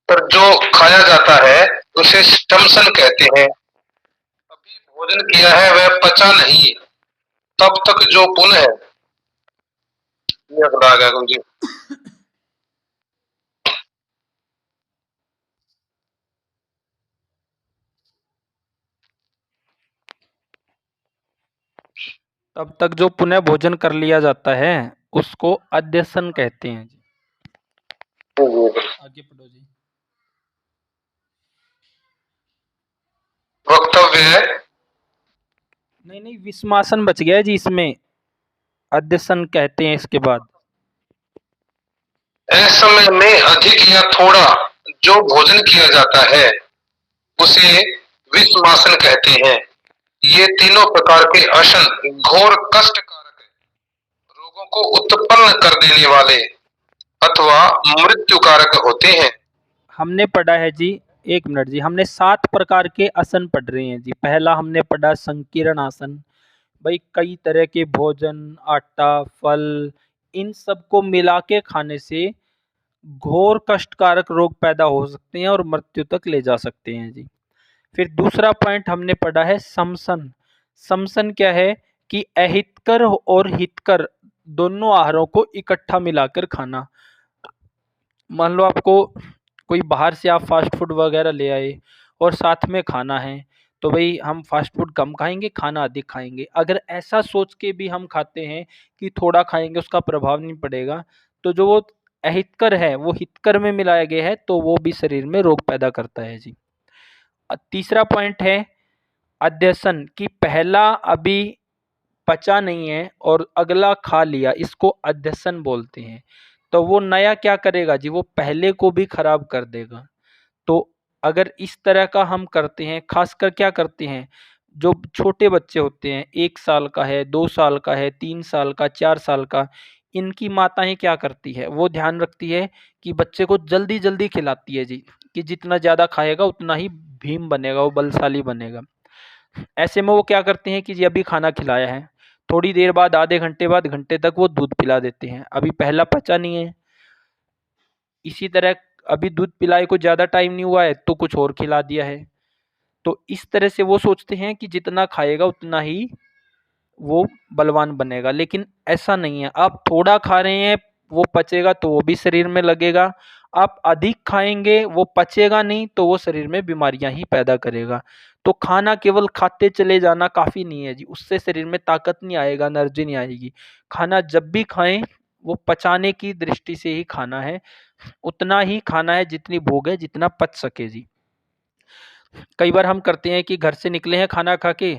पर जो खाया जाता है उसे समसन कहते हैं। अभी भोजन किया है वह पचा नहीं, तब तक जो पुण्य है। ये अगला आ गया गुरु जी। तब तक जो पुनः भोजन कर लिया जाता है उसको अध्यसन कहते हैं जी। आगे पढ़ो जी। वक्तव्य नहीं, विषमासन बच गया जी इसमें, अध्यसन कहते हैं इसके बाद। असमय में अधिक या थोड़ा जो भोजन किया जाता है उसे विषमासन कहते हैं। ये तीनों प्रकार के अशन घोर कष्टकारक रोगों को उत्पन्न कर देने वाले अथवा मृत्युकारक होते हैं। हमने पढ़ा है जी, 1 मिनट जी, हमने 7 प्रकार के आसन पढ़ रहे हैं जी। पहला हमने पढ़ा संकीर्ण आसन, भाई कई तरह के भोजन, आटा, फल, इन सबको मिला के खाने से घोर कष्टकारक रोग पैदा हो सकते हैं और मृत्यु तक ले जा सकते हैं जी। फिर दूसरा पॉइंट हमने पढ़ा है समसन। समसन क्या है कि अहितकर और हितकर दोनों आहारों को इकट्ठा मिलाकर खाना। मान लो आपको कोई बाहर से आप फास्ट फूड वगैरह ले आए और साथ में खाना है, तो भाई हम फास्ट फूड कम खाएंगे, खाना अधिक खाएंगे। अगर ऐसा सोच के भी हम खाते हैं कि थोड़ा खाएंगे उसका प्रभाव नहीं पड़ेगा, तो जो वो अहितकर है वो हितकर में मिलाया गया है, तो वो भी शरीर में रोग पैदा करता है जी। तीसरा पॉइंट है अध्यसन, कि पहला अभी पचा नहीं है और अगला खा लिया, इसको अध्यसन बोलते हैं। तो वो नया क्या करेगा जी, वो पहले को भी खराब कर देगा। तो अगर इस तरह का हम करते हैं, खासकर क्या करते हैं, जो छोटे बच्चे होते हैं, 1 साल का है, 2 साल का है, 3 साल का, 4 साल का, इनकी माताएं क्या करती है, वो ध्यान रखती है कि बच्चे को जल्दी जल्दी खिलाती है जी, कि जितना ज़्यादा खाएगा उतना ही भीम बनेगा, वो बलशाली बनेगा। ऐसे में वो क्या करते हैं कि जी अभी खाना खिलाया है, थोड़ी देर बाद, आधे घंटे बाद, घंटे तक वो दूध पिला देते हैं, अभी पहला पचा नहीं है। इसी तरह अभी दूध पिलाए को ज़्यादा टाइम नहीं हुआ है तो कुछ और खिला दिया है। तो इस तरह से वो सोचते हैं कि जितना खाएगा उतना ही वो बलवान बनेगा, लेकिन ऐसा नहीं है। आप थोड़ा खा रहे हैं, वो पचेगा तो वो भी शरीर में लगेगा। आप अधिक खाएंगे, वो पचेगा नहीं तो वो शरीर में बीमारियां ही पैदा करेगा। तो खाना केवल खाते चले जाना काफ़ी नहीं है जी, उससे शरीर में ताकत नहीं आएगा, एनर्जी नहीं आएगी। खाना जब भी खाएं वो पचाने की दृष्टि से ही खाना है, उतना ही खाना है जितनी भूख है, जितना पच सके जी। कई बार हम करते हैं कि घर से निकले हैं खाना खा के,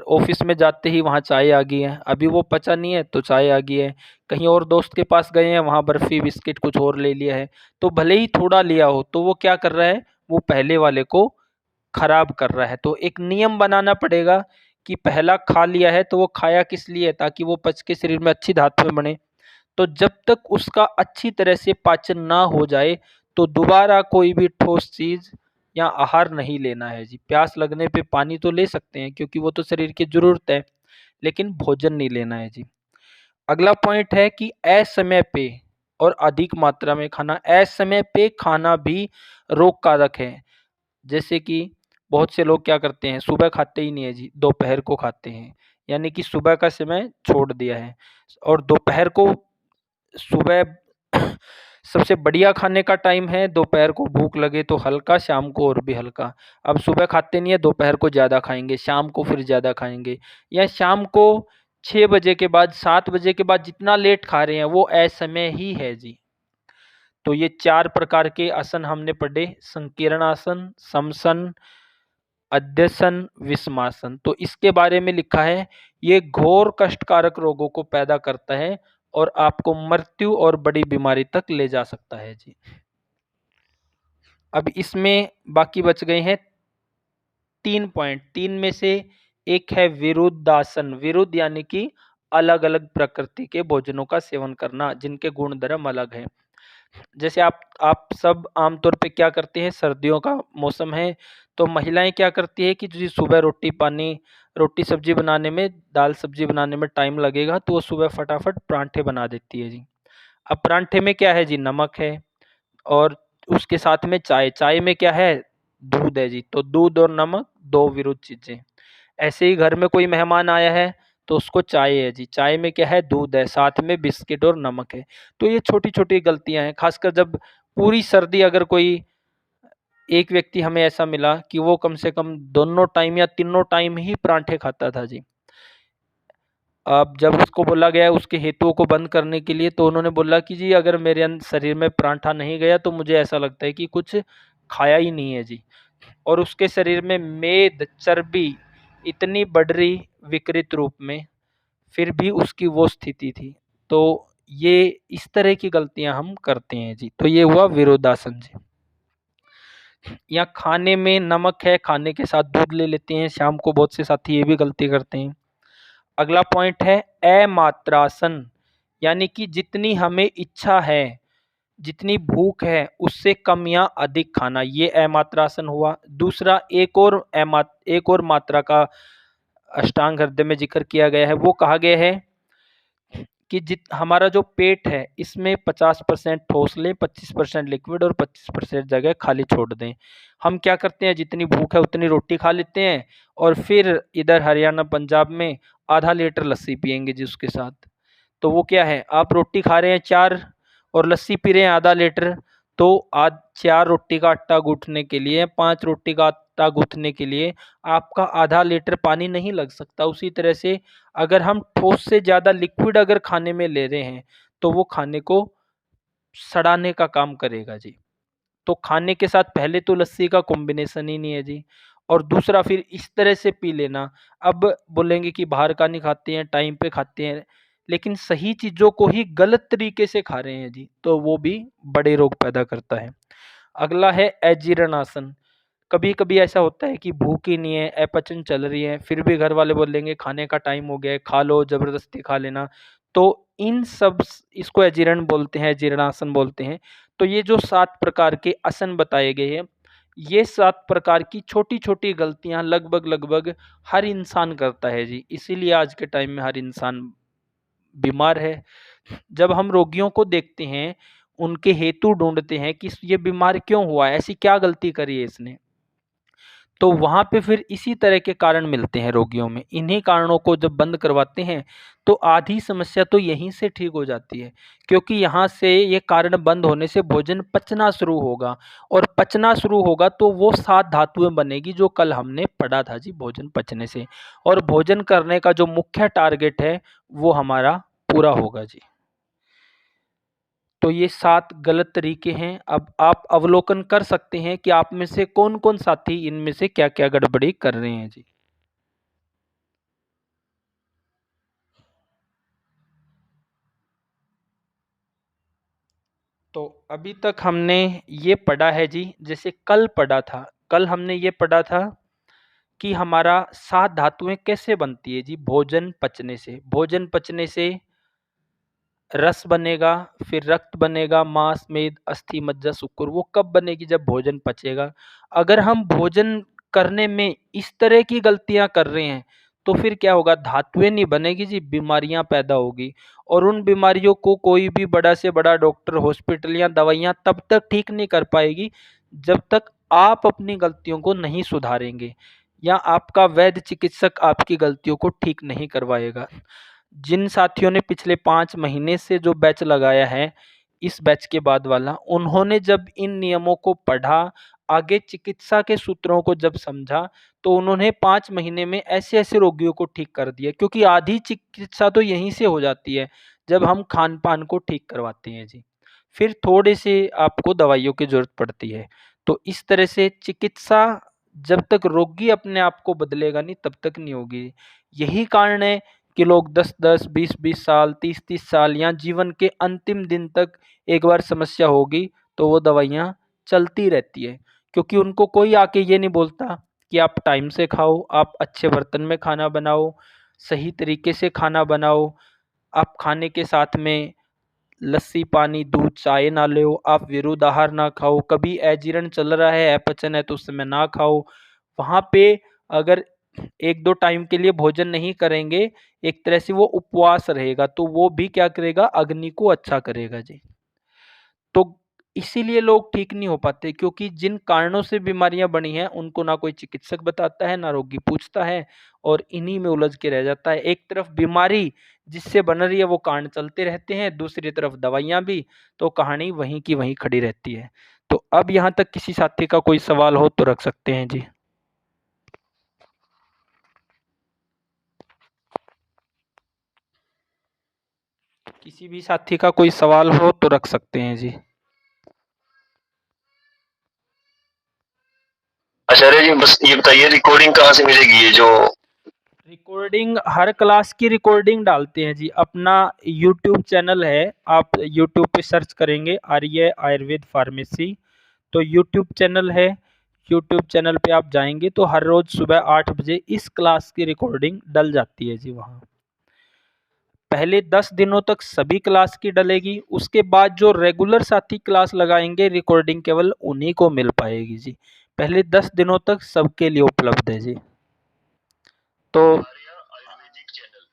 ऑफिस में जाते ही वहाँ चाय आ गई है, अभी वो पचा नहीं है तो चाय आ गई है। कहीं और दोस्त के पास गए हैं, वहाँ बर्फी बिस्किट कुछ और ले लिया है, तो भले ही थोड़ा लिया हो तो वो क्या कर रहा है, वो पहले वाले को खराब कर रहा है। तो एक नियम बनाना पड़ेगा कि पहला खा लिया है तो वो खाया किस लिए, ताकि वो पच के शरीर में अच्छी धातुएं बने। तो जब तक उसका अच्छी तरह से पाचन ना हो जाए तो दोबारा कोई भी ठोस चीज़ या आहार नहीं लेना है जी। प्यास लगने पे पानी तो ले सकते हैं क्योंकि वो तो शरीर की ज़रूरत है, लेकिन भोजन नहीं लेना है जी। अगला पॉइंट है कि असमय पे और अधिक मात्रा में खाना। असमय पे खाना भी रोगकारक है। जैसे कि बहुत से लोग क्या करते हैं, सुबह खाते ही नहीं है जी, दोपहर को खाते हैं, यानी कि सुबह का समय छोड़ दिया है। और दोपहर को, सुबह सबसे बढ़िया खाने का टाइम है, दोपहर को भूख लगे तो हल्का, शाम को और भी हल्का। अब सुबह खाते नहीं है, दोपहर को ज़्यादा खाएंगे, शाम को फिर ज़्यादा खाएंगे, या शाम को 6 बजे के बाद, 7 बजे के बाद जितना लेट खा रहे हैं वो असमय ही है जी। तो ये 4 प्रकार के आसन हमने पढ़े, संकीर्ण आसन, समसन, अध्यसन, विषमासन। तो इसके बारे में लिखा है, ये घोर कष्टकारक रोगों को पैदा करता है और आपको मृत्यु और बड़ी बीमारी तक ले जा सकता है जी। अब इसमें बाकी बच गए हैं 3 पॉइंट। 3 में से एक है विरुद्धासन। विरुद्ध यानी कि अलग अलग प्रकृति के भोजनों का सेवन करना जिनके गुण धर्म अलग है। जैसे आप सब आमतौर पे क्या करते हैं, सर्दियों का मौसम है तो महिलाएं क्या करती है कि जी सुबह रोटी पानी, रोटी सब्जी बनाने में, दाल सब्जी बनाने में टाइम लगेगा तो वो सुबह फटाफट परांठे बना देती है जी। अब परांठे में क्या है जी, नमक है और उसके साथ में चाय, चाय में क्या है, दूध है जी। तो दूध और नमक दो विरुद्ध चीजें। ऐसे ही घर में कोई मेहमान आया है तो उसको चाय है जी, चाय में क्या है, दूध है, साथ में बिस्किट और नमक है। तो ये छोटी छोटी गलतियां हैं, खासकर जब पूरी सर्दी अगर कोई एक व्यक्ति हमें ऐसा मिला कि वो कम से कम दोनों टाइम या तीनों टाइम ही परांठे खाता था जी। अब जब उसको बोला गया उसके हेतुओं को बंद करने के लिए, तो उन्होंने बोला कि जी अगर मेरे शरीर में परांठा नहीं गया तो मुझे ऐसा लगता है कि कुछ खाया ही नहीं है जी। और उसके शरीर में मेद चर्बी इतनी बढ़ रही विकृत रूप में, फिर भी उसकी वो स्थिति थी। तो ये इस तरह की गलतियां हम करते हैं जी। तो ये हुआ विरोधासन जी। या खाने में नमक है, खाने के साथ दूध ले लेते हैं, शाम को बहुत से साथी ये भी गलती करते हैं। अगला पॉइंट है अमात्रासन, यानी कि जितनी हमें इच्छा है, जितनी भूख है उससे कम या अधिक खाना, ये अमात्रासन हुआ। दूसरा एक और मात्रा का अष्टांग हृदय में जिक्र किया गया है, वो कहा गया है कि हमारा जो पेट है इसमें 50% ठोस लें, 25% लिक्विड और 25% जगह खाली छोड़ दें। हम क्या करते हैं, जितनी भूख है उतनी रोटी खा लेते हैं और फिर इधर हरियाणा पंजाब में आधा लीटर लस्सी पियेंगे जी उसके साथ। तो वो क्या है, आप रोटी खा रहे हैं 4 और लस्सी पी रहे हैं आधा लीटर, तो आज 4 रोटी का आटा गूंथने के लिए, 5 रोटी का आटा गूंथने के लिए आपका आधा लीटर पानी नहीं लग सकता। उसी तरह से अगर हम ठोस से ज़्यादा लिक्विड अगर खाने में ले रहे हैं तो वो खाने को सड़ाने का काम करेगा जी। तो खाने के साथ पहले तो लस्सी का कॉम्बिनेशन ही नहीं है जी, और दूसरा फिर इस तरह से पी लेना। अब बोलेंगे कि बाहर का नहीं खाते हैं, टाइम पे खाते हैं, लेकिन सही चीज़ों को ही गलत तरीके से खा रहे हैं जी, तो वो भी बड़े रोग पैदा करता है। अगला है अजीर्णासन। कभी कभी ऐसा होता है कि भूख ही नहीं है, अपचन चल रही है, फिर भी घर वाले बोलेंगे खाने का टाइम हो गया है, खा लो, जबरदस्ती खा लेना। तो इन सब, इसको अजीर्ण बोलते हैं, अजीर्णासन बोलते हैं। तो ये जो 7 प्रकार के आसन बताए गए हैं, ये 7 प्रकार की छोटी छोटी गलतियां लगभग लगभग हर इंसान करता है जी। इसीलिए आज के टाइम में हर इंसान बीमार है। जब हम रोगियों को देखते हैं, उनके हेतु ढूंढते हैं कि ये बीमार क्यों हुआ है, ऐसी क्या गलती करी है इसने, तो वहाँ पे फिर इसी तरह के कारण मिलते हैं रोगियों में। इन्हीं कारणों को जब बंद करवाते हैं तो आधी समस्या तो यहीं से ठीक हो जाती है, क्योंकि यहाँ से ये कारण बंद होने से भोजन पचना शुरू होगा, और पचना शुरू होगा तो वो 7 धातुएं बनेगी जो कल हमने पढ़ा था जी, भोजन पचने से। और भोजन करने का जो मुख्य टारगेट है वो हमारा पूरा होगा जी। तो ये 7 गलत तरीके हैं। अब आप अवलोकन कर सकते हैं कि आप में से कौन कौन साथी इनमें से क्या क्या गड़बड़ी कर रहे हैं जी। तो अभी तक हमने ये पढ़ा है जी, जैसे कल पढ़ा था, कल हमने ये पढ़ा था कि हमारा 7 धातुएं कैसे बनती है जी। भोजन पचने से, भोजन पचने से रस बनेगा, फिर रक्त बनेगा, मांस, मेद, अस्थि, मज्जा, शुक्र। वो कब बनेगी, जब भोजन पचेगा। अगर हम भोजन करने में इस तरह की गलतियां कर रहे हैं तो फिर क्या होगा, धातुएं नहीं बनेगी जी, बीमारियां पैदा होगी। और उन बीमारियों को कोई भी बड़ा से बड़ा डॉक्टर, हॉस्पिटल या दवाइयां तब तक ठीक नहीं कर पाएगी जब तक आप अपनी गलतियों को नहीं सुधारेंगे, या आपका वैद्य चिकित्सक आपकी गलतियों को ठीक नहीं करवाएगा। जिन साथियों ने पिछले 5 महीने से जो बैच लगाया है, इस बैच के बाद वाला, उन्होंने जब इन नियमों को पढ़ा, आगे चिकित्सा के सूत्रों को जब समझा, तो उन्होंने 5 महीने में ऐसे ऐसे रोगियों को ठीक कर दिया। क्योंकि आधी चिकित्सा तो यहीं से हो जाती है, जब हम खान पान को ठीक करवाते हैं जी। फिर थोड़े से आपको दवाइयों की जरूरत पड़ती है। तो इस तरह से चिकित्सा, जब तक रोगी अपने आप को बदलेगा नहीं तब तक नहीं होगी। यही कारण है कि लोग 10-10, 20-20 साल, 30-30 साल या जीवन के अंतिम दिन तक एक बार समस्या होगी तो वो दवाइयाँ चलती रहती है, क्योंकि उनको कोई आके ये नहीं बोलता कि आप टाइम से खाओ, आप अच्छे बर्तन में खाना बनाओ, सही तरीके से खाना बनाओ, आप खाने के साथ में लस्सी, पानी, दूध, चाय ना लो, आप विरुद्ध आहार ना खाओ, कभी अजीर्ण चल रहा है, अपचन है तो उस समय ना खाओ। वहाँ पे अगर 1-2 टाइम के लिए भोजन नहीं करेंगे, एक तरह से वो उपवास रहेगा, तो वो भी क्या करेगा, अग्नि को अच्छा करेगा जी। तो इसीलिए लोग ठीक नहीं हो पाते, क्योंकि जिन कारणों से बीमारियां बनी हैं उनको ना कोई चिकित्सक बताता है, ना रोगी पूछता है, और इन्हीं में उलझ के रह जाता है। एक तरफ बीमारी जिससे बन रही है वो कारण चलते रहते हैं, दूसरी तरफ दवाइयां भी, तो कहानी वहीं की वहीं खड़ी रहती है। तो अब यहाँ तक किसी साथी का कोई सवाल हो तो रख सकते हैं जी। किसी भी साथी का कोई सवाल हो तो रख सकते हैं जी। आचार्य जी बस ये बताइए रिकॉर्डिंग कहाँ से मिलेगी ये जो रिकॉर्डिंग हर क्लास की रिकॉर्डिंग डालते हैं जी। अपना यूट्यूब चैनल है, आप यूट्यूब पे सर्च करेंगे आर्य आयुर्वेद फार्मेसी, तो यूट्यूब चैनल है। यूट्यूब चैनल पे आप जाएंगे तो हर रोज सुबह 8 बजे इस क्लास की रिकॉर्डिंग डल जाती है जी वहाँ। पहले 10 दिनों तक सभी क्लास की डलेगी, उसके बाद जो रेगुलर साथी क्लास लगाएंगे रिकॉर्डिंग केवल उन्हीं को मिल पाएगी जी। पहले 10 दिनों तक सबके लिए उपलब्ध है जी। तो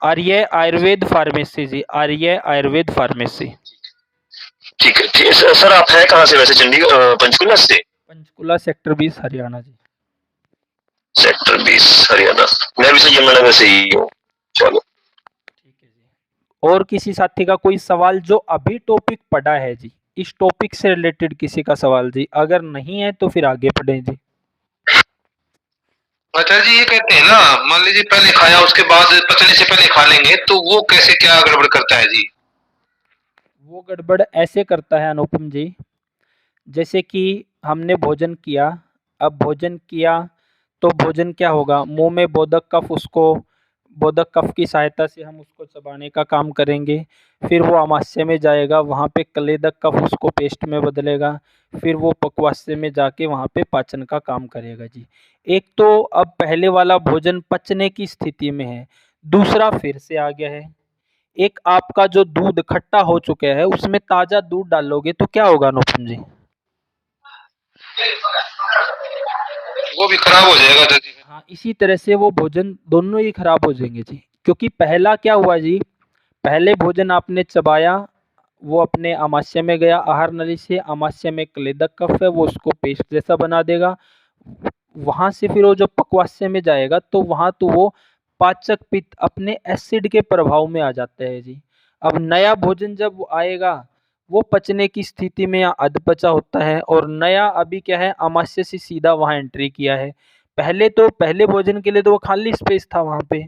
आर्य आयुर्वेद फार्मेसी जी, आर्य आयुर्वेद फार्मेसी। ठीक है सर आप हैं कहाँ से वैसे? चंडीगढ़ पंचकुला से? पंचकुला सेक्टर 20 हरियाणा जी। सेक्टर 20 हरियाणा। मैं भी से यमुनानगर से ही हूँ। चलो ठीक है जी। और किसी साथी का कोई सवाल जो अभी टॉपिक पढ़ा है जी, इस टॉपिक से रिलेटेड किसी का सवाल जी? अगर नहीं है तो फिर आगे पढ़ें जी। अच्छा जी ये कहते हैं ना मान लीजिए पहले खाया उसके बाद पचने से पहले खा लेंगे तो वो कैसे क्या गड़बड़ करता है जी? वो गड़बड़ ऐसे करता है अनुपम जी, जैसे कि हमने भोजन किया, अब भोजन किया तो भोजन क्या होगा, मुंह में बोधक कफ, उसको बोधक कफ की सहायता से हम उसको चबाने का काम करेंगे। फिर वो आमाशय में जाएगा, वहाँ पे कलेदक कफ उसको पेस्ट में बदलेगा। फिर वो पक्वाशय में जाके वहाँ पे पाचन का काम करेगा जी। एक तो अब पहले वाला भोजन पचने की स्थिति में है, दूसरा फिर से आ गया है। एक आपका जो दूध खट्टा हो चुका है उसमें ताज़ा दूध डालोगे तो क्या होगा अनुपम जी? वो भी खराब हो जाएगा दादी। हाँ, इसी तरह से वो भोजन दोनों ही खराब हो जाएंगे जी। क्योंकि पहला क्या हुआ जी, पहले भोजन आपने चबाया, वो अपने आमाशय में गया, आहार नली से आमाशय में क्लेदक कफ है वो उसको पेस्ट जैसा बना देगा। वहां से फिर वो जब पक्वाशय में जाएगा तो वहां तो वो पाचक पित्त अपने एसिड के प्रभाव में आ जाता है जी। अब नया भोजन जब वो आएगा वो पचने की स्थिति में या अधपचा होता है, और नया अभी क्या है, आमाशय से सीधा वहां एंट्री किया है। पहले तो पहले भोजन के लिए तो वो खाली स्पेस था वहां पे,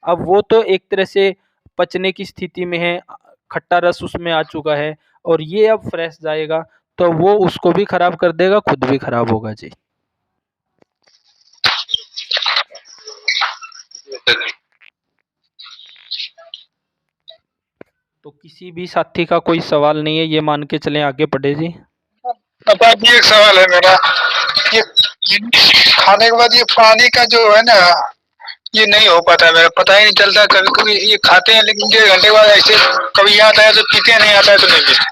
अब वो तो एक तरह से पचने की स्थिति में है, खट्टा रस उसमें आ चुका है, और ये अब फ्रेश जाएगा तो वो उसको भी खराब कर देगा, खुद भी खराब होगा जी। तो किसी भी साथी का कोई सवाल नहीं है, ये मान के चलें, आगे बढ़े जी। पापा जी एक सवाल है मेरा, ये खाने के बाद ये पानी का जो है ना ये नहीं हो पाता, मेरा पता ही नहीं चलता। कभी कभी ये खाते हैं लेकिन 1.5 घंटे बाद ऐसे कभी याद आया तो पीते हैं, नहीं आता है तो नहीं पीते।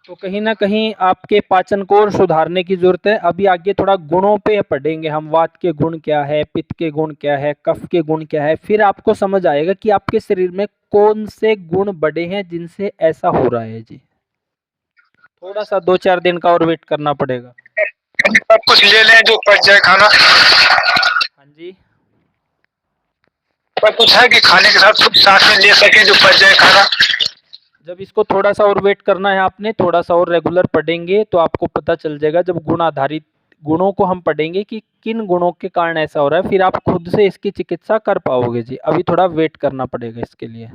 तो कहीं ना कहीं आपके पाचन को और सुधारने की जरूरत है। अभी आगे थोड़ा गुणों पे पढ़ेंगे हम, वात के गुण क्या है, पित्त के गुण क्या है, कफ के गुण क्या है, फिर आपको समझ आएगा कि आपके शरीर में कौन से गुण बढ़े हैं जिनसे ऐसा हो रहा है जी। थोड़ा सा 2-4 दिन का और वेट करना पड़ेगा। सब कुछ ले लें जो पच जाए खाना, हाँ जी, पर कुछ है कि खाने के साथ कुछ साथ में ले सके जो पच जाए खाना। जब इसको थोड़ा सा और वेट करना है आपने, थोड़ा सा और रेगुलर पढ़ेंगे तो आपको पता चल जाएगा। जब गुण आधारित गुणों को हम पढ़ेंगे कि किन गुणों के कारण ऐसा हो रहा है, फिर आप खुद से इसकी चिकित्सा कर पाओगे जी। अभी थोड़ा वेट करना पड़ेगा इसके लिए।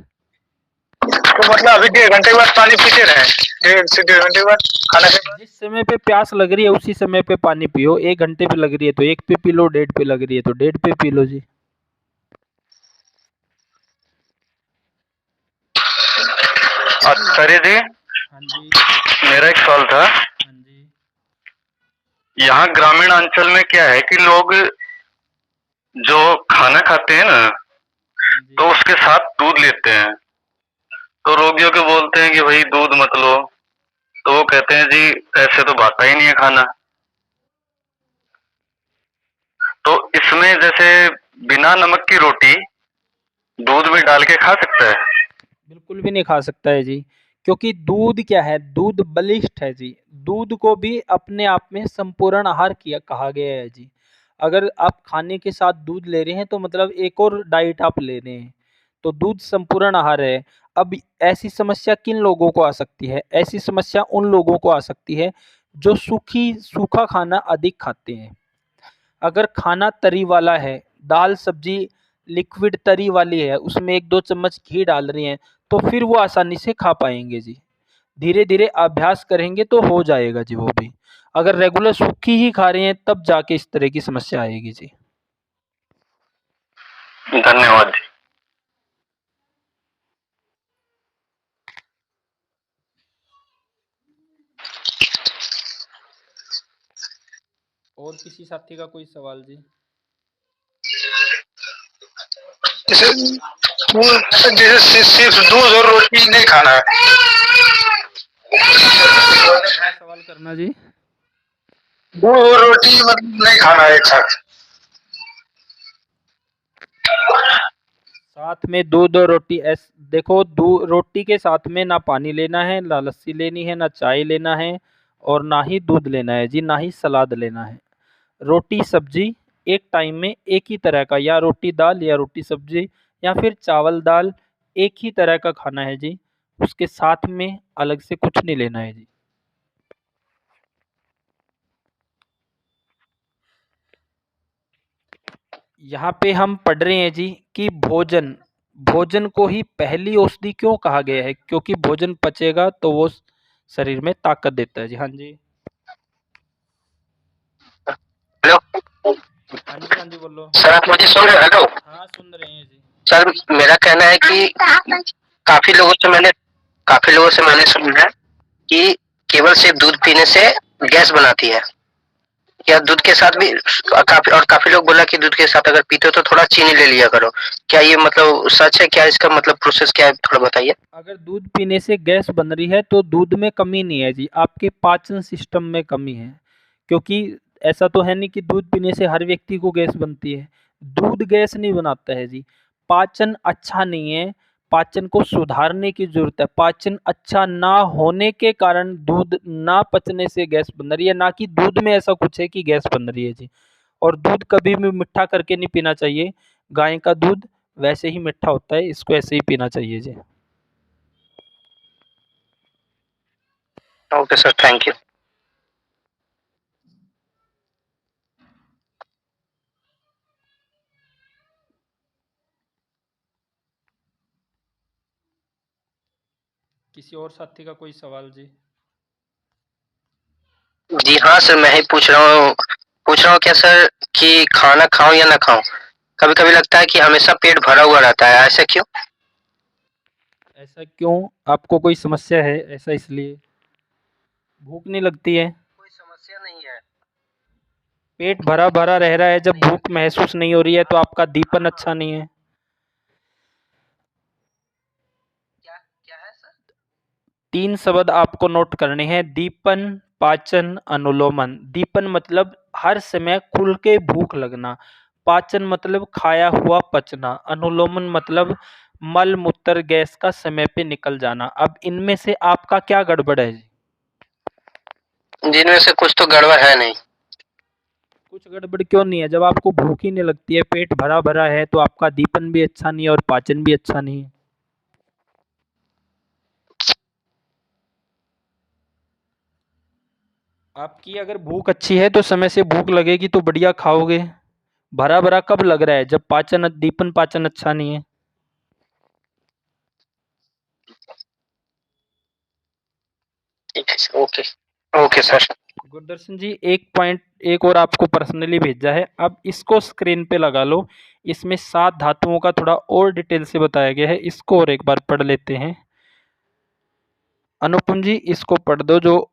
तो मतलब अभी 1.5 घंटे के बाद पानी पीते रहे, 1 से 1.5 घंटे के बाद खाना के बाद। जिस समय पे प्यास लग रही है उसी समय पे पानी पियो। 1 घंटे पे लग रही है तो 1 पे पी लो, 1.5 पे लग रही है तो 1.5 पे पी लो जी। आचार्य जी हाँ जी। मेरा एक सवाल था, हाँ जी। यहाँ ग्रामीण अंचल में क्या है कि लोग जो खाना खाते हैं ना हाँ जी। तो उसके साथ दूध लेते हैं, तो रोगियों को बोलते हैं कि भाई दूध मत लो, तो वो कहते हैं जी ऐसे तो भाता ही नहीं है खाना। तो इसमें जैसे बिना नमक की रोटी दूध में डाल के खा सकता है? बिल्कुल भी नहीं खा सकता है जी, क्योंकि दूध क्या है, दूध बलिष्ठ है जी। दूध को भी अपने आप में संपूर्ण आहार किया कहा गया है जी। अगर आप खाने के साथ दूध ले रहे हैं तो मतलब एक और डाइट आप ले रहे हैं, तो दूध संपूर्ण आहार है। अब ऐसी समस्या किन लोगों को आ सकती है? ऐसी समस्या उन लोगों को आ सकती है जो सूखा खाना अधिक खाते हैं। अगर खाना तरी वाला है, दाल सब्जी लिक्विड तरी वाली है, उसमें 1-2 चम्मच घी डाल रहे हैं, तो फिर वो आसानी से खा पाएंगे जी। धीरे धीरे अभ्यास करेंगे तो हो जाएगा जी वो भी। अगर रेगुलर सूखी ही खा रहे हैं तब जाके इस तरह की समस्या आएगी जी। धन्यवाद जी। और किसी साथी का कोई सवाल जी? जैसे सिर्फ दूध और रोटी नहीं खाना है। सवाल करना जी। दूध और रोटी मतलब नहीं खाना है एक साथ। साथ में दूध और रोटी देखो, रोटी के साथ में ना पानी लेना है, ना लस्सी लेनी है, ना चाय लेना है और ना ही दूध लेना है जी, ना ही सलाद लेना है। रोटी सब्जी एक टाइम में एक ही तरह का, या रोटी दाल या रोटी सब्जी या फिर चावल दाल, एक ही तरह का खाना है जी। उसके साथ में अलग से कुछ नहीं लेना है जी। यहाँ पे हम पढ़ रहे हैं जी कि भोजन को ही पहली औषधि क्यों कहा गया है? क्योंकि भोजन पचेगा तो वो शरीर में ताकत देता है जी। हाँ जी। हेलो हाँ जी बोलो। सर, आप मुझे सुन रहे हो? हेलो हाँ सुन रहे हैं जी। सर, मेरा कहना है कि काफी लोगों से मैंने सुना है कि केवल सिर्फ दूध पीने से गैस बनाती है, या दूध के साथ भी काफी लोग बोला कि दूध के साथ अगर पीते हो तो थोड़ा चीनी ले लिया करो। क्या ये मतलब सच है? क्या इसका मतलब प्रोसेस क्या है, थोड़ा बताइए। अगर दूध पीने से गैस बन रही है तो दूध में कमी नहीं है जी, आपके पाचन सिस्टम में कमी है। क्योंकि ऐसा तो है नहीं कि दूध पीने से हर व्यक्ति को गैस बनती है। दूध गैस नहीं बनाता है जी। पाचन अच्छा नहीं है, पाचन को सुधारने की जरूरत है। पाचन अच्छा ना होने के कारण दूध ना पचने से गैस बन रही है, ना कि दूध में ऐसा कुछ है कि गैस बन रही है जी। और दूध कभी भी मीठा करके नहीं पीना चाहिए। गाय का दूध वैसे ही मीठा होता है, इसको ऐसे ही पीना चाहिए जी। Okay sir, thank you. किसी और साथी का कोई सवाल जी? जी हाँ सर, मैं ही पूछ रहा हूँ क्या सर कि खाना खाऊं या ना खाऊं, कभी कभी लगता है कि हमेशा पेट भरा हुआ रहता है, ऐसा क्यों? ऐसा क्यों? आपको कोई समस्या है ऐसा इसलिए? भूख नहीं लगती है? कोई समस्या नहीं है। पेट भरा भरा रह रहा है, जब भूख महसूस नहीं हो रही है तो आपका दीपन अच्छा नहीं है। क्या क्या है सर? 3 शब्द आपको नोट करने हैं: दीपन, पाचन, अनुलोमन। दीपन मतलब हर समय खुल के भूख लगना। पाचन मतलब खाया हुआ पचना। अनुलोमन मतलब मल मूत्र गैस का समय पे निकल जाना। अब इनमें से आपका क्या गड़बड़ है जी? जिनमें से कुछ तो गड़बड़ है नहीं। कुछ गड़बड़ क्यों नहीं है? जब आपको भूख ही नहीं लगती है, पेट भरा भरा है, तो आपका दीपन भी अच्छा नहीं है और पाचन भी अच्छा नहीं है। आपकी अगर भूख अच्छी है तो समय से भूख लगेगी तो बढ़िया खाओगे। भरा भरा कब लग रहा है? जब दीपन पाचन अच्छा नहीं है। ठीक है sir, okay okay sir. Gurdarshan ji, एक पॉइंट एक और आपको पर्सनली भेजा है, अब इसको स्क्रीन पे लगा लो। इसमें 7 धातुओं का थोड़ा और डिटेल से बताया गया है, इसको और एक बार पढ़ लेते हैं। अनुपम जी इसको पढ़ दो, जो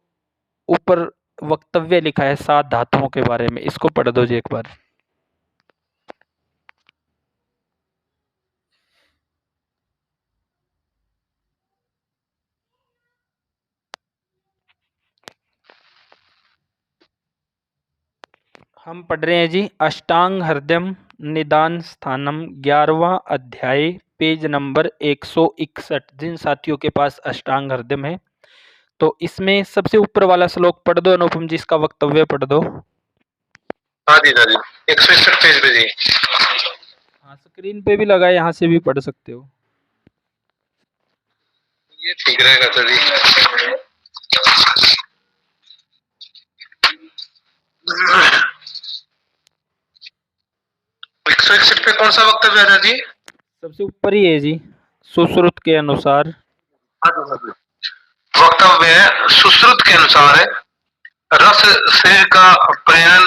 ऊपर वक्तव्य लिखा है 7 धातुओं के बारे में, इसको पढ़ दो जी एक बार। हम पढ़ रहे हैं जी, अष्टांग हृदयम निदान स्थानम, 11वां अध्याय, पेज नंबर 161। जिन साथियों के पास अष्टांग हृदयम है तो इसमें सबसे ऊपर वाला श्लोक पढ़ दो। अनुपम जी इसका वक्तव्य पढ़ दो। हाँ जी दादी, 161 पेज पे जी। हाँ स्क्रीन पे भी लगा है, यहाँ से भी पढ़ सकते हो। ये ठीक रहेगा सर जी। 161 पे कौन सा वक्तव्य है दादी? सबसे ऊपर ही है जी, सुश्रुत के अनुसार। वक्तव्य सुश्रुत के अनुसार है रस शरीर का प्रेरण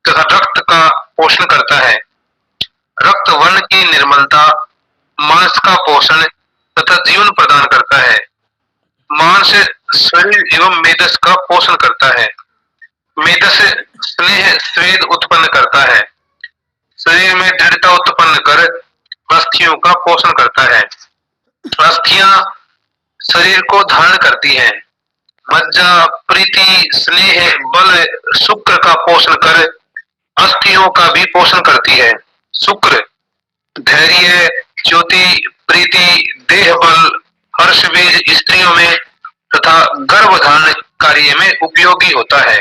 तथा रक्त का पोषण करता है। रक्त वर्ण की निर्मलता, मांस का पोषण तथा जीवन प्रदान करता है। मांस शरीर एवं मेदस का पोषण करता है। मेदस स्नेह स्वेद उत्पन्न करता है। शरीर में दृढ़ता उत्पन्न कर अस्थियों का पोषण करता है। अस्थियां शरीर को धारण करती हैं। मज्जा प्रीति स्नेह बल शुक्र का पोषण कर अस्थियों का भी पोषण करती है। शुक्र धैर्य ज्योति प्रीति देह बल हर्ष बीज स्त्रियों में तथा गर्भधारण कार्य में उपयोगी होता है।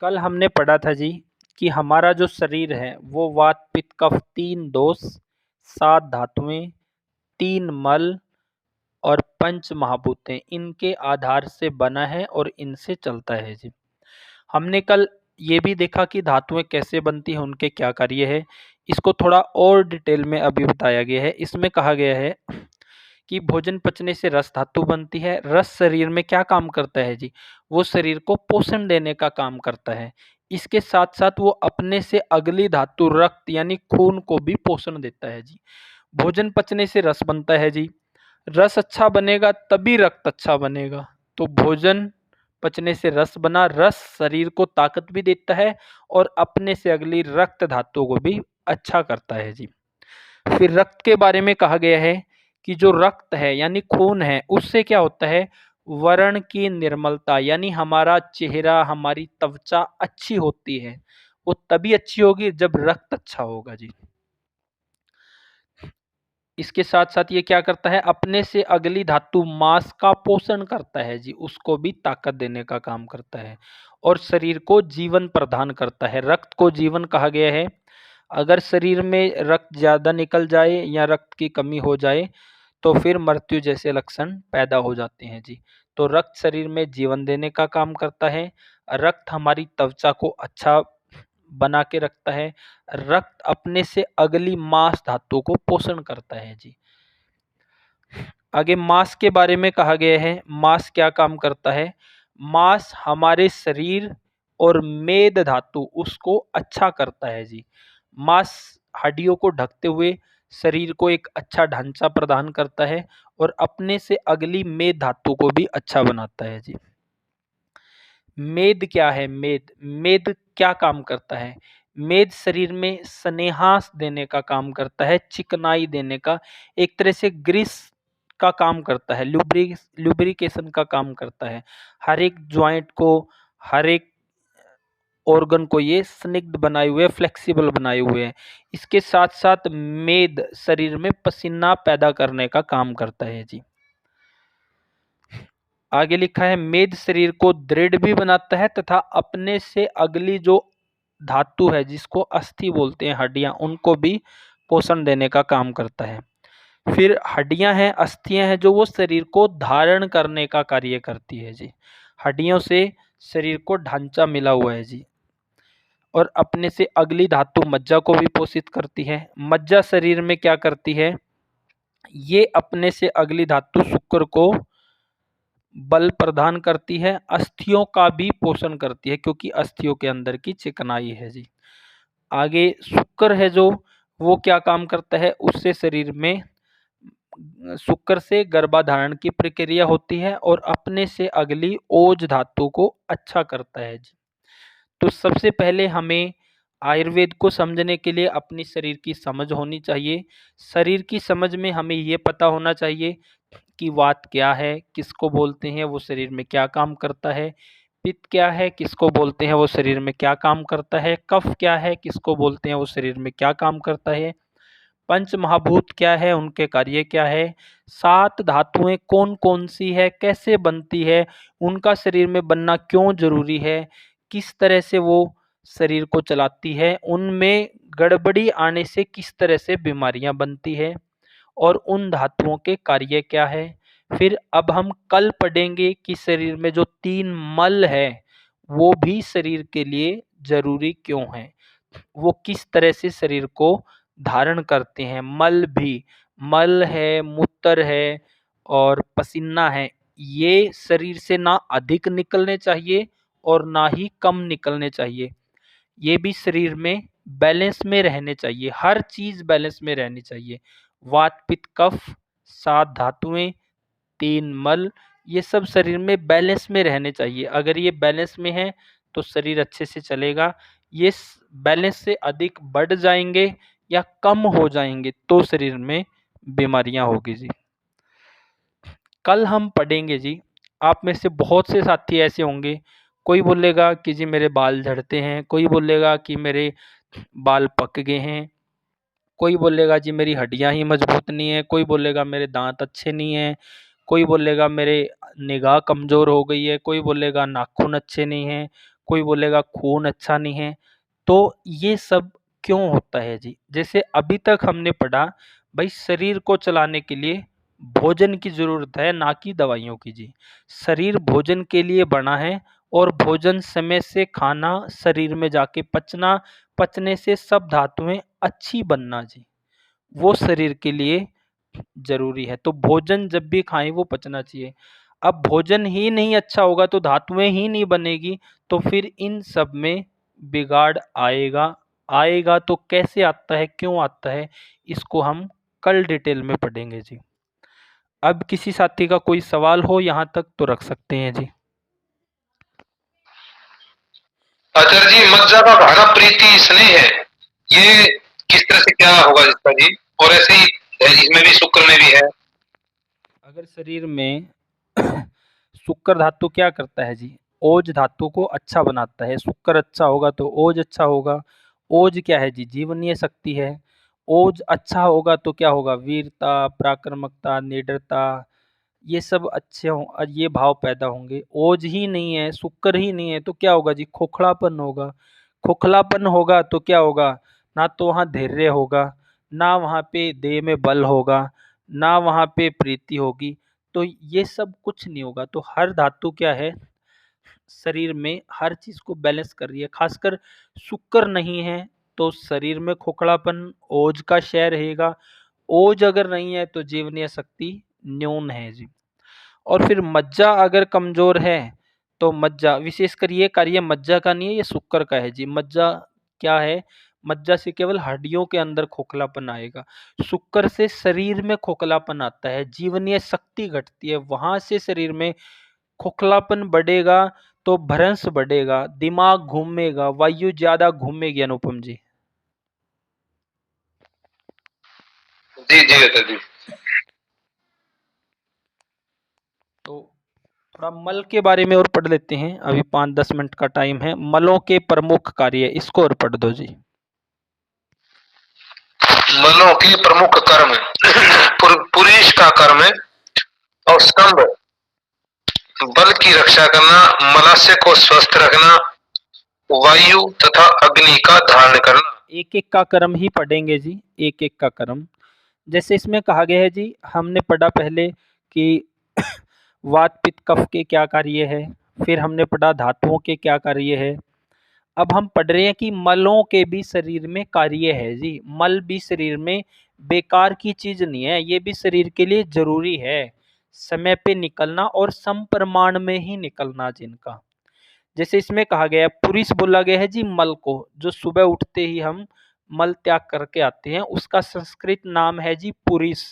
कल हमने पढ़ा था जी कि हमारा जो शरीर है वो वात पित्त कफ 3 दोष 7 धातुएं 3 मल और 5 महाभूतें इनके आधार से बना है और इनसे चलता है जी। हमने कल ये भी देखा कि धातुएं कैसे बनती हैं, उनके क्या कार्य है। इसको थोड़ा और डिटेल में अभी बताया गया है। इसमें कहा गया है कि भोजन पचने से रस धातु बनती है। रस शरीर में क्या काम करता है जी? वो शरीर को पोषण देने का काम करता है। इसके साथ साथ वो अपने से अगली धातु रक्त यानी खून को भी पोषण देता है जी। भोजन पचने से रस बनता है जी। रस अच्छा बनेगा तभी रक्त अच्छा बनेगा। तो भोजन पचने से रस बना। रस शरीर को ताकत भी देता है और अपने से अगली रक्त धातु को भी अच्छा करता है जी। फिर रक्त के बारे में कहा गया है कि जो रक्त है यानी खून है उससे क्या होता है? वर्ण की निर्मलता यानी हमारा चेहरा हमारी त्वचा अच्छी होती है। वो तभी अच्छी होगी जब रक्त अच्छा होगा जी। इसके साथ साथ ये क्या करता है? अपने से अगली धातु मांस का पोषण करता है जी। उसको भी ताकत देने का काम करता है और शरीर को जीवन प्रदान करता है। रक्त को जीवन कहा गया है। अगर शरीर में रक्त ज़्यादा निकल जाए या रक्त की कमी हो जाए तो फिर मृत्यु जैसे लक्षण पैदा हो जाते हैं जी। तो रक्त शरीर में जीवन देने का काम करता है। रक्त हमारी त्वचा को अच्छा बना के रखता है। रक्त अपने से अगली मांस धातु को पोषण करता है जी। आगे मांस के बारे में कहा गया है। मांस क्या काम करता है? मांस हमारे शरीर और मेद धातु उसको अच्छा करता है जी। मांस हड्डियों को ढकते हुए शरीर को एक अच्छा ढांचा प्रदान करता है और अपने से अगली मेद धातु को भी अच्छा बनाता है जी। मेद क्या है? मेद क्या काम करता है? मेद शरीर में स्नेहांश देने का काम करता है, चिकनाई देने का, एक तरह से ग्रीस का काम करता है, लुब्रिकेशन का काम करता है। हर एक ज्वाइंट को, हर एक ऑर्गन को ये स्निग्ध बनाए हुए, फ्लेक्सिबल बनाए हुए हैं। इसके साथ साथ मेद शरीर में पसीना पैदा करने का काम करता है जी। आगे लिखा है मेद शरीर को दृढ़ भी बनाता है तथा अपने से अगली जो धातु है जिसको अस्थि बोलते हैं, हड्डियां, उनको भी पोषण देने का काम करता है। फिर हड्डियां हैं, अस्थियां हैं जो वो शरीर को धारण करने का कार्य करती है जी। हड्डियों से शरीर को ढांचा मिला हुआ है जी। और अपने से अगली धातु मज्जा को भी पोषित करती है। मज्जा शरीर में क्या करती है? ये अपने से अगली धातु शुक्र को बल प्रदान करती है। अस्थियों का भी पोषण करती है क्योंकि अस्थियों के अंदर की चिकनाई है जी। आगे शुक्र है जो वो क्या काम करता है? उससे शरीर में शुक्र से गर्भाधारण की प्रक्रिया होती है और अपने से अगली ओज धातु को अच्छा करता है जी। तो सबसे पहले हमें आयुर्वेद को समझने के लिए अपनी शरीर की समझ होनी चाहिए। शरीर की समझ में हमें ये पता होना चाहिए कि वात क्या है, किसको बोलते हैं, वो शरीर में क्या काम करता है। पित्त क्या है, किसको बोलते हैं, वो शरीर में क्या काम करता है। कफ क्या है, किसको बोलते हैं, वो शरीर में क्या काम करता है। पंच महाभूत क्या है, उनके कार्य क्या है। 7 धातुएं कौन कौन सी है, कैसे बनती है, उनका शरीर में बनना क्यों जरूरी है, किस तरह से वो शरीर को चलाती है, उनमें गड़बड़ी आने से किस तरह से बीमारियां बनती है और उन धातुओं के कार्य क्या है। फिर अब हम कल पढ़ेंगे कि शरीर में जो 3 मल है वो भी शरीर के लिए जरूरी क्यों है, वो किस तरह से शरीर को धारण करते हैं। मल भी, मल है, मूत्र है और पसीना है, ये शरीर से ना अधिक निकलने चाहिए और ना ही कम निकलने चाहिए। ये भी शरीर में बैलेंस में रहने चाहिए, हर चीज़ बैलेंस में रहनी चाहिए। वात, पित्त, कफ, 7 धातुएँ, 3 मल, ये सब शरीर में बैलेंस में रहने चाहिए। अगर ये बैलेंस में है तो शरीर अच्छे से चलेगा। ये बैलेंस से अधिक बढ़ जाएंगे या कम हो जाएंगे तो शरीर में बीमारियां होगी जी। कल हम पढ़ेंगे जी, आप में से बहुत से साथी ऐसे होंगे, कोई बोलेगा कि जी मेरे बाल झड़ते हैं, कोई बोलेगा कि मेरे बाल पक गए हैं, कोई बोलेगा जी मेरी हड्डियां ही मजबूत नहीं है, कोई बोलेगा मेरे दांत अच्छे नहीं हैं, कोई बोलेगा मेरे निगाह कमज़ोर हो गई है, कोई बोलेगा नाखून अच्छे नहीं हैं, कोई बोलेगा खून अच्छा नहीं है। तो ये सब क्यों होता है जी? जैसे अभी तक हमने पढ़ा, भाई शरीर को चलाने के लिए भोजन की ज़रूरत है, ना कि दवाइयों की जी। शरीर भोजन के लिए बना है और भोजन समय से खाना, शरीर में जाके पचना, पचने से सब धातुएं अच्छी बनना जी, वो शरीर के लिए ज़रूरी है। तो भोजन जब भी खाएँ वो पचना चाहिए। अब भोजन ही नहीं अच्छा होगा तो धातुएँ ही नहीं बनेगी, तो फिर इन सब में बिगाड़ आएगा। आएगा तो कैसे आता है, क्यों आता है, इसको हम कल डिटेल में पढ़ेंगे जी। अब किसी साथी का कोई सवाल हो यहाँ तक तो रख सकते हैं जी। आचार्य जी, मज्जा का भाना प्रीति स्नेह है, ये किस तरह से क्या होगा इसका जी? और ऐसे ही है, इसमें भी शुक्र में भी है। अगर शरीर में शुक्र धातु क्या करता है जी? ओज धातु को अच्छा बनाता है। शुक्र अच्छा होगा तो ओज अच्छा होगा। ओज क्या है जी? जीवनीय शक्ति है। ओज अच्छा होगा तो क्या होगा? वीरता, पराक्रमकता, निडरता, ये सब अच्छे हों, ये भाव पैदा होंगे। ओज ही नहीं है, शुक्र ही नहीं है तो क्या होगा जी? खोखलापन होगा। खोखलापन होगा तो क्या होगा? ना तो वहाँ धैर्य होगा, ना वहाँ पे देह में बल होगा, ना वहाँ पे प्रीति होगी, तो ये सब कुछ नहीं होगा। तो हर धातु क्या है, शरीर में हर चीज़ को बैलेंस कर रही है। खासकर शुक्र नहीं है तो शरीर में खोखलापन, ओज का क्षय रहेगा। ओज अगर नहीं है तो जीवनीय शक्ति न्यून है जी। और फिर मज्जा अगर कमजोर है तो मज्जा, विशेषकर ये कार्य मज्जा का नहीं है, ये शुक्र का है जी। मज्जा क्या है? मज्जा से केवल हड्डियों के अंदर खोखलापन आएगा। शुक्र से शरीर में खोखलापन आता है, जीवनीय शक्ति घटती है, वहां से शरीर में खोखलापन बढ़ेगा तो भ्रंश बढ़ेगा, दिमाग घूमेगा, वायु ज्यादा घूमेगी। अनुपम जी, जी जी आचार्य जी। तो थोड़ा मल के बारे में और पढ़ लेते हैं, अभी 5-10 मिनट का टाइम है। मलों के प्रमुख कार्य, इसको और पढ़ दो जी। मलों की प्रमुख कर्म पुरुष का कर्म है और स्तंभ बल की रक्षा करना, मलाशय को स्वस्थ रखना, वायु तथा अग्नि का धारण करना। एक एक का कर्म ही पढ़ेंगे जी, एक एक का कर्म। जैसे इसमें कहा गया है जी, हमने पढ़ा पहले कि वात, पित्त, कफ के क्या कार्य है, फिर हमने पढ़ा धातुओं के क्या कार्य है। अब हम पढ़ रहे हैं कि मलों के भी शरीर में कार्य है जी। मल भी शरीर में बेकार की चीज नहीं है, ये भी शरीर के लिए जरूरी है। समय पे निकलना और समप्रमाण में ही निकलना जिनका। जैसे इसमें कहा गया है, पुरुष बोला गया है जी मल को, जो सुबह उठते ही हम मल त्याग करके आते हैं, उसका संस्कृत नाम है जी पुरुष।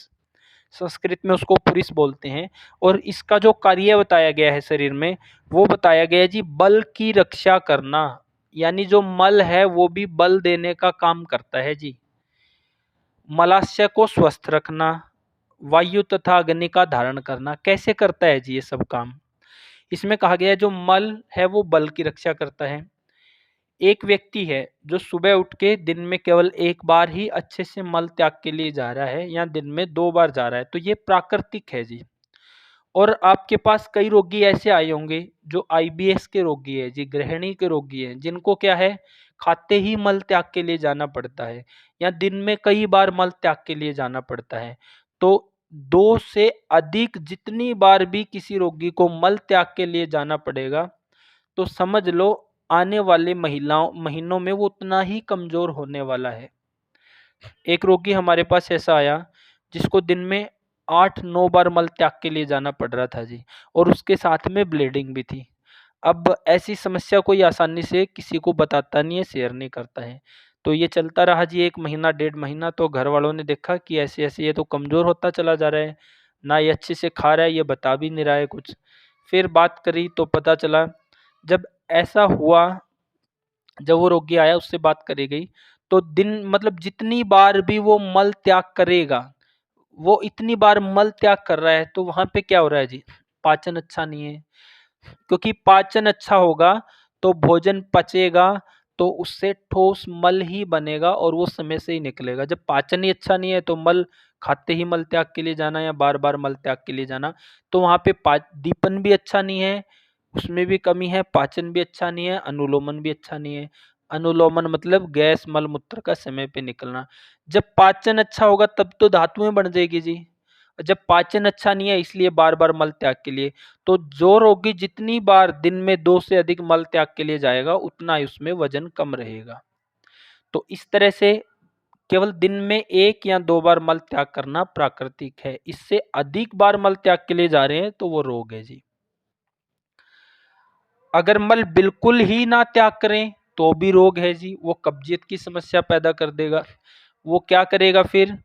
संस्कृत में उसको पुरुष बोलते हैं। और इसका जो कार्य बताया गया है शरीर में, वो बताया गया है जी बल की रक्षा करना। यानी जो मल है वो भी बल देने का काम करता है जी। मलाशय को स्वस्थ रखना, वायु तथा अग्नि का धारण करना। कैसे करता है जी ये सब काम? इसमें कहा गया है जो मल है वो बल की रक्षा करता है। एक व्यक्ति है जो सुबह उठ के दिन में केवल एक बार ही अच्छे से मल त्याग के लिए जा रहा है या दिन में 2 बार जा रहा है, तो ये प्राकृतिक है जी। और आपके पास कई रोगी ऐसे आए होंगे जो आईबीएस के रोगी है जी, गृहिणी के रोगी है, जिनको क्या है, खाते ही मल त्याग के लिए जाना पड़ता है या दिन में कई बार मल त्याग के लिए जाना पड़ता है। तो 2 से अधिक जितनी बार भी किसी रोगी को मल त्याग के लिए जाना पड़ेगा तो समझ लो आने वाले महीनों में वो उतना ही कमजोर होने वाला है। एक रोगी हमारे पास ऐसा आया जिसको दिन में 8-9 बार मल त्याग के लिए जाना पड़ रहा था जी, और उसके साथ में ब्लीडिंग भी थी। अब ऐसी समस्या कोई आसानी से किसी को बताता नहीं है, शेयर नहीं करता है। तो ये चलता रहा जी 1 महीना, 1.5 महीना। तो घर वालों ने देखा कि ऐसे-ऐसे ये तो कमज़ोर होता चला जा रहा है, ना ये अच्छे से खा रहा है, ये बता भी नहीं रहा है कुछ। फिर बात करी तो पता चला, जब ऐसा हुआ, जब वो रोगी आया उससे बात करी गई, तो दिन मतलब जितनी बार भी वो मल त्याग करेगा, वो इतनी बार मल त्याग कर रहा है, तो वहाँ पे क्या हो रहा है जी, पाचन अच्छा नहीं है। क्योंकि पाचन अच्छा होगा तो भोजन पचेगा, तो उससे ठोस मल ही बनेगा और वो समय से ही निकलेगा। जब पाचन ही अच्छा नहीं है तो मल खाते ही मल त्याग के लिए जाना या बार-बार मल त्याग के लिए जाना, तो वहाँ पे दीपन भी अच्छा नहीं है, उसमें भी कमी है, पाचन भी अच्छा नहीं है, अनुलोमन भी अच्छा नहीं है। अनुलोमन मतलब गैस मल-मूत्र का समय पे निकलना। जब पाचन अच्छा होगा तब तो धातुएँ बन जाएगी जी। जब पाचन अच्छा नहीं है इसलिए बार-बार मल त्याग के लिए, तो जो रोगी जितनी बार दिन में 2 से अधिक मल त्याग के लिए जाएगा, उतना ही उसमें वजन कम रहेगा। तो इस तरह से केवल दिन में 1 या 2 बार मल त्याग करना प्राकृतिक है। इससे अधिक बार मल त्याग के लिए जा रहे हैं तो वो रोग है जी। अगर मल बिल्कुल ही ना त्याग करें तो भी रोग है जी, वो कब्जियत की समस्या पैदा कर देगा। वो क्या करेगा फिर?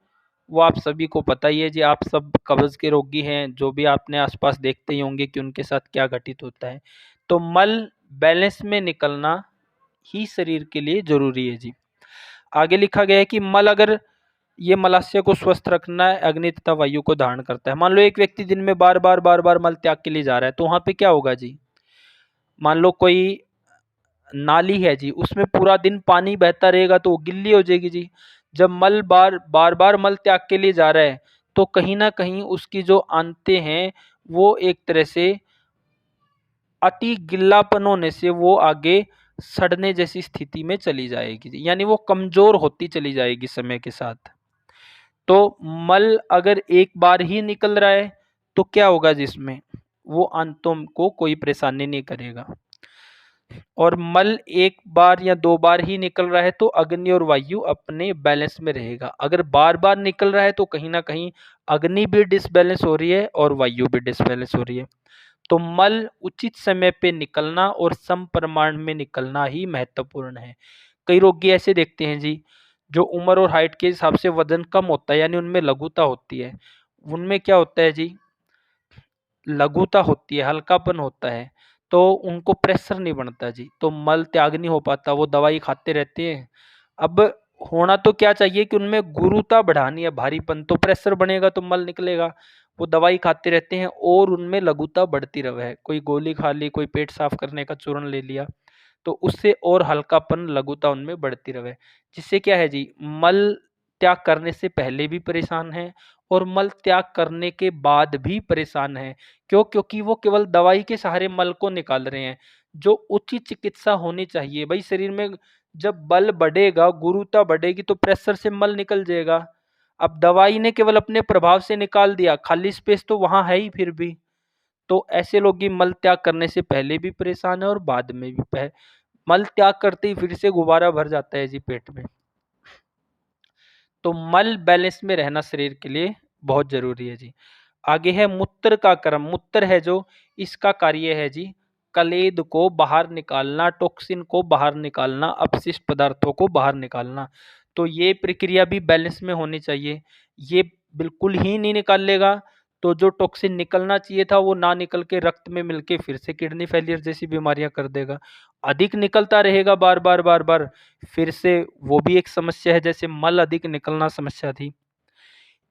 वो आप सभी को पता ही है जी, आप सब कब्ज़ के रोगी हैं, जो भी आपने आस-पास देखते ही होंगे कि उनके साथ क्या घटित होता है। तो मल बैलेंस में निकलना ही शरीर के लिए ज़रूरी है जी। आगे लिखा गया है कि मल अगर ये मलाशय को स्वस्थ रखना है, अग्नि तथा वायु को धारण करता है। मान लो एक व्यक्ति दिन में बार-बार मल त्याग के लिए जा रहा है, तो वहाँ पे क्या होगा जी? मान लो कोई नाली है जी, उसमें पूरा दिन पानी बहता रहेगा तो वो गिल्ली हो जाएगी जी। जब मल बार-बार मल त्याग के लिए जा रहा है, तो कहीं न कहीं उसकी जो आंतें हैं, वो एक तरह से अति गिल्लापन होने से वो आगे सड़ने जैसी स्थिति में चली जाएगी जी, यानी वो कमज़ोर होती चली जाएगी समय के साथ। तो मल अगर एक बार ही निकल रहा है, तो क्या होगा जिसमें? वो आंतों को कोई परेशानी नहीं करेगा। और मल 1 बार या 2 बार ही निकल रहा है तो अग्नि और वायु अपने बैलेंस में रहेगा। अगर बार-बार निकल रहा है तो कहीं न कहीं अग्नि भी डिसबैलेंस हो रही है और वायु भी डिसबैलेंस हो रही है। तो मल उचित समय पे निकलना और सम परिमाण में निकलना ही महत्वपूर्ण है। कई रोगी ऐसे देखते हैं जी, जो उम्र और हाइट के हिसाब से वज़न कम होता है, यानी उनमें लघुता होती है। उनमें क्या होता है जी, लघुता होती है, हल्कापन होता है, तो उनको प्रेशर नहीं बनता जी, तो मल त्याग नहीं हो पाता, वो दवाई खाते रहते हैं। अब होना तो क्या चाहिए कि उनमें गुरुता बढ़ानी है, भारीपन, तो प्रेशर बनेगा तो मल निकलेगा। वो दवाई खाते रहते हैं और उनमें लघुता बढ़ती रहे। कोई गोली खा ली, कोई पेट साफ करने का चूर्ण ले लिया, तो उससे और हल्कापन, लघुता उनमें बढ़ती रहे। जिससे क्या है जी, मल त्याग करने से पहले भी परेशान हैं और मल त्याग करने के बाद भी परेशान हैं। क्यों? क्योंकि वो केवल दवाई के सहारे मल को निकाल रहे हैं। जो उचित चिकित्सा होनी चाहिए, भई शरीर में जब बल बढ़ेगा, गुरुता बढ़ेगी तो प्रेशर से मल निकल जाएगा। अब दवाई ने केवल अपने प्रभाव से निकाल दिया, खाली स्पेस तो वहाँ है ही फिर भी। तो ऐसे लोग ही मल त्याग करने से पहले भी परेशान है और बाद में भी। मल त्याग करते ही फिर से गुब्बारा भर जाता है जी पेट में। तो मल बैलेंस में रहना शरीर के लिए बहुत ज़रूरी है जी। आगे है मूत्र का क्रम। मूत्र है जो, इसका कार्य है जी कलेद को बाहर निकालना, टॉक्सिन को बाहर निकालना, अपशिष्ट पदार्थों को बाहर निकालना। तो ये प्रक्रिया भी बैलेंस में होनी चाहिए। ये बिल्कुल ही नहीं निकालेगा तो जो टॉक्सिन निकलना चाहिए था वो ना निकल के रक्त में मिलके फिर से किडनी फेलियर जैसी बीमारियां कर देगा। अधिक निकलता रहेगा बार-बार, फिर से वो भी एक समस्या है, जैसे मल अधिक निकलना समस्या थी।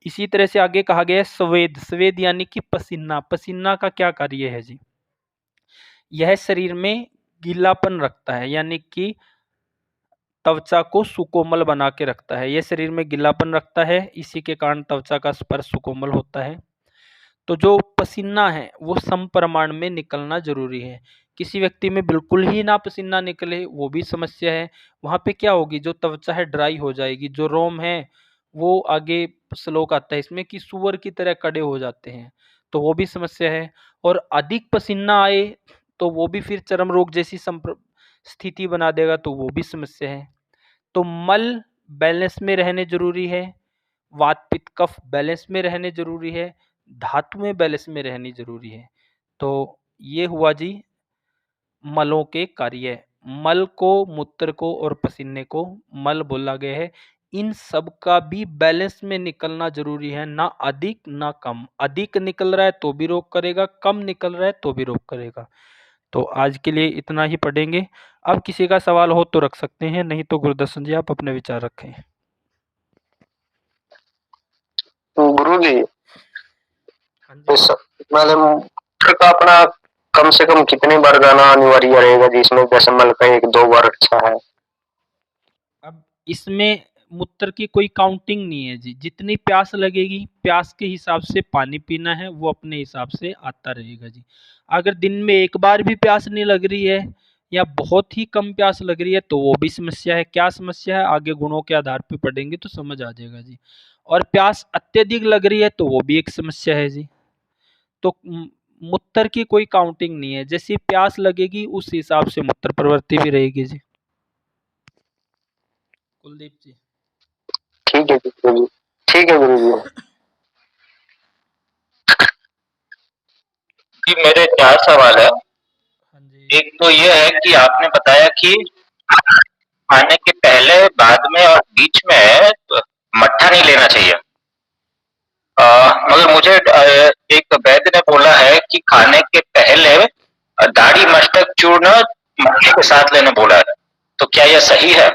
इसी तरह से आगे कहा गया है स्वेद। स्वेद यानी कि पसीना। पसीना का क्या कार्य है जी? यह शरीर में गीलापन रखता है, यानी कि त्वचा को सुकोमल बना के रखता है। यह शरीर में गीलापन रखता है, इसी के कारण त्वचा का स्पर्श सुकोमल होता है। तो जो पसीना है वो सम प्रमाण में निकलना ज़रूरी है। किसी व्यक्ति में बिल्कुल ही ना पसीना निकले वो भी समस्या है। वहाँ पे क्या होगी, जो त्वचा है ड्राई हो जाएगी, जो रोम है वो आगे श्लोक आता है इसमें कि सूअर की तरह कड़े हो जाते हैं, तो वो भी समस्या है। और अधिक पसीना आए तो वो भी फिर चर्म रोग जैसी स्थिति बना देगा, तो वो भी समस्या है। तो मल बैलेंस में रहने ज़रूरी है, वात पित्त कफ बैलेंस में रहने जरूरी है, धातुएं बैलेंस में रहनी जरूरी है। तो ये हुआ जी मलों के कार्य। मल को, मूत्र को और पसीने को मल बोला गया है। इन सब का भी बैलेंस में निकलना जरूरी है, ना अधिक ना कम। अधिक निकल रहा है तो भी रोग करेगा, कम निकल रहा है तो भी रोग करेगा। तो आज के लिए इतना ही पढ़ेंगे। अब किसी का सवाल हो तो रख सकते हैं, नहीं तो गुरुदर्शन जी आप अपने विचार रखें। गुरु जी, हाँ जी। मतलब मूत्र का अपना कम से कम कितनी बार जाना अनिवार्य रहेगा, जिसमें दशमलव का 1-2 बार अच्छा है? अब इसमें मूत्र की कोई काउंटिंग नहीं है जी, जितनी प्यास लगेगी प्यास के हिसाब से पानी पीना है, वो अपने हिसाब से आता रहेगा जी। अगर दिन में एक बार भी प्यास नहीं लग रही है या बहुत ही कम प्यास लग रही है तो वो भी समस्या है। क्या समस्या है आगे गुणों के आधार पे पढ़ेंगे तो समझ आ जाएगा जी। और प्यास अत्यधिक लग रही है तो वो भी एक समस्या है जी। तो मूत्र की कोई काउंटिंग नहीं है, जैसी प्यास लगेगी उस हिसाब से मूत्र प्रवृत्ति भी रहेगी जी। कुलदीप जी। ठीक है गुरु जी, ठीक है गुरु जी। जी मेरे 4 सवाल है। हाँ जी। एक तो ये है कि आपने बताया कि खाने के पहले, बाद में और बीच में मट्ठा नहीं लेना चाहिए। मगर मुझे एक वैद्य ने बोला है कि खाने के पहले दाढ़ी मस्तक चूर्ण मट्ठे के साथ लेने बोला है, तो क्या यह सही है?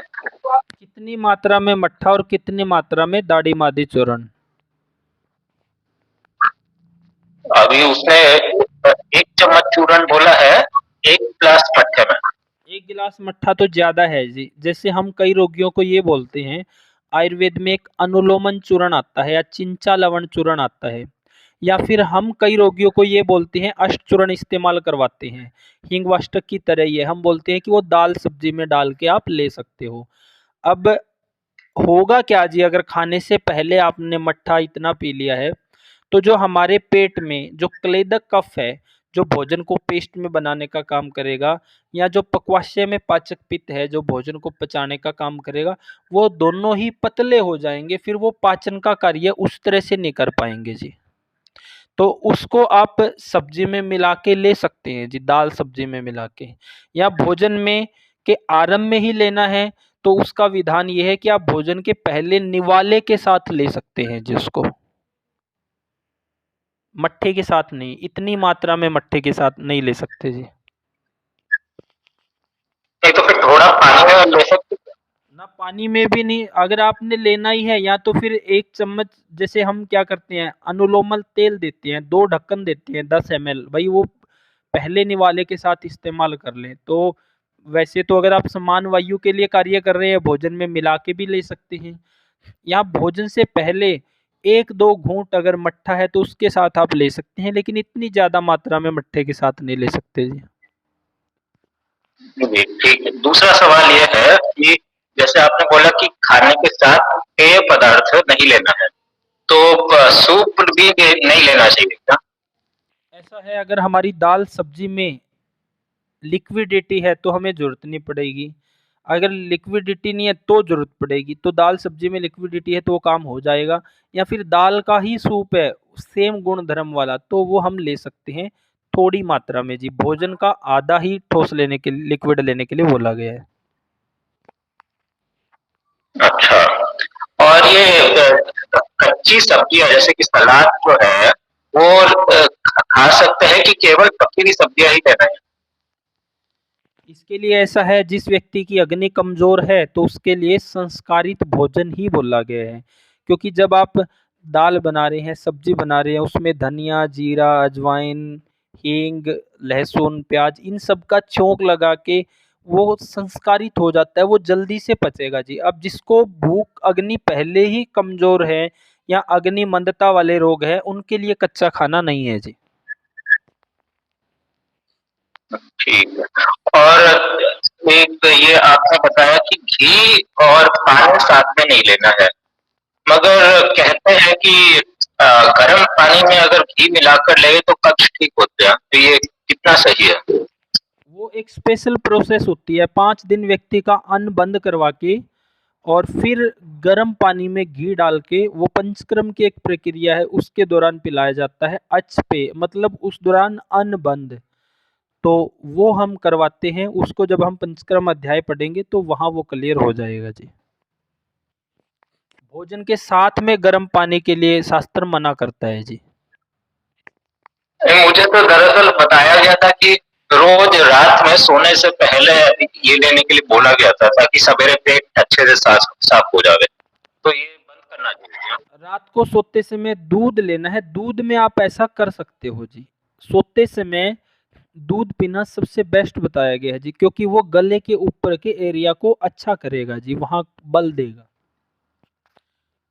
कितनी मात्रा में मट्ठा और कितनी मात्रा में दाढ़ी मादी चूर्ण? अभी उसने 1 चम्मच चूर्ण बोला है 1 गिलास मट्ठे में। 1 गिलास मट्ठा तो ज्यादा है जी। जैसे हम कई रोगियों को ये बोलते हैं, आयुर्वेद में एक अनुलोमन चूर्ण आता है या चिंचा लवण चूर्ण आता है, या फिर हम कई रोगियों को ये बोलते हैं अष्टचूर्ण इस्तेमाल करवाते हैं। हिंगवाष्टक की तरह ही है, हम बोलते हैं कि वो दाल सब्जी में डाल के आप ले सकते हो। अब होगा क्या जी, अगर खाने से पहले आपने मट्ठा इतना पी लिया है तो जो हमारे पेट में जो क्लेदक कफ है, जो भोजन को पेस्ट में बनाने का काम करेगा, या जो पक्वाशय में पाचक पित्त है जो भोजन को पचाने का काम करेगा, वो दोनों ही पतले हो जाएंगे। फिर वो पाचन का कार्य उस तरह से नहीं कर पाएंगे जी। तो उसको आप सब्जी में मिला के ले सकते हैं जी, दाल सब्जी में मिला के, या भोजन में के आरंभ में ही लेना है तो उसका विधान ये है कि आप भोजन के पहले निवाले के साथ ले सकते हैं जी उसको, मट्ठे के साथ नहीं। इतनी मात्रा में मट्ठे के साथ नहीं ले सकते जी। नहीं तो फिर थोड़ा पानी में ले सकते हैं? ना पानी में भी नहीं, अगर आपने लेना ही है या तो फिर 1 चम्मच, जैसे हम क्या करते हैं अनुलोमल तेल देते हैं, 2 ढक्कन देते हैं 10 ml, भाई वो पहले निवाले के साथ इस्तेमाल कर लें। तो वैसे तो अगर आप समान वायु के लिए कार्य कर रहे हैं भोजन में मिला के भी ले सकते हैं, या भोजन से पहले 1-2 घूंट अगर मट्ठा है तो उसके साथ आप ले सकते हैं, लेकिन इतनी ज्यादा मात्रा में मट्ठे के साथ नहीं ले सकते जी। जी, ठीक है। दूसरा सवाल ये है कि जैसे आपने बोला कि खाने के साथ पेय पदार्थ नहीं लेना है, तो सूप भी नहीं लेना चाहिए क्या? ऐसा है, अगर हमारी दाल सब्जी में लिक्विडिटी है तो हमें जरूरत नहीं पड़ेगी, अगर लिक्विडिटी नहीं है तो जरूरत पड़ेगी। तो दाल सब्जी में लिक्विडिटी है तो वो काम हो जाएगा, या फिर दाल का ही सूप है सेम गुण धर्म वाला तो वो हम ले सकते हैं थोड़ी मात्रा में जी। भोजन का आधा ही ठोस लेने के लिए, लिक्विड लेने के लिए बोला गया है। अच्छा, और ये कच्ची सब्जियां जैसे कि सलाद जो है वो खा सकते हैं कि केवल पकी हुई सब्जियां ही लेना है? इसके लिए ऐसा है, जिस व्यक्ति की अग्नि कमजोर है तो उसके लिए संस्कारित भोजन ही बोला गया है। क्योंकि जब आप दाल बना रहे हैं, सब्जी बना रहे हैं, उसमें धनिया, जीरा, अजवाइन, हींग, लहसुन, प्याज, इन सब का छौंक लगा के वो संस्कारित हो जाता है, वो जल्दी से पचेगा जी। अब जिसको भूख अग्नि पहले ही कमजोर है या अग्नि मंदता वाले रोग है, उनके लिए कच्चा खाना नहीं है जी। ठीक है। और एक ये आपने बताया कि घी और पानी साथ में नहीं लेना है, मगर कहते हैं कि गर्म पानी में अगर घी मिलाकर ले तो कब्ज ठीक होते हैं, तो ये कितना सही है? वो एक स्पेशल प्रोसेस होती है, 5 दिन व्यक्ति का अन्न बंद करवा के और फिर गर्म पानी में घी डाल के, वो पंचकर्म की एक प्रक्रिया है, उसके दौरान पिलाया जाता है अच पे, मतलब उस दौरान अन्न बंद। तो वो हम करवाते हैं, उसको जब हम पंचकर्म अध्याय पढ़ेंगे तो वहां वो क्लियर हो जाएगा जी। भोजन के साथ में गर्म पानी के लिए शास्त्र मना करता है जी। मुझे तो दरअसल बताया गया था कि रोज रात में सोने से पहले ये लेने के लिए बोला गया था ताकि सवेरे पेट अच्छे से साफ साफ हो जावे। तो ये बंद करना चाहिए। रात को सोते समय दूध लेना है। दूध में आप ऐसा कर सकते हो जी, सोते समय दूध पीना सबसे बेस्ट बताया गया है जी, क्योंकि वो गले के ऊपर के एरिया को अच्छा करेगा जी, वहां बल देगा।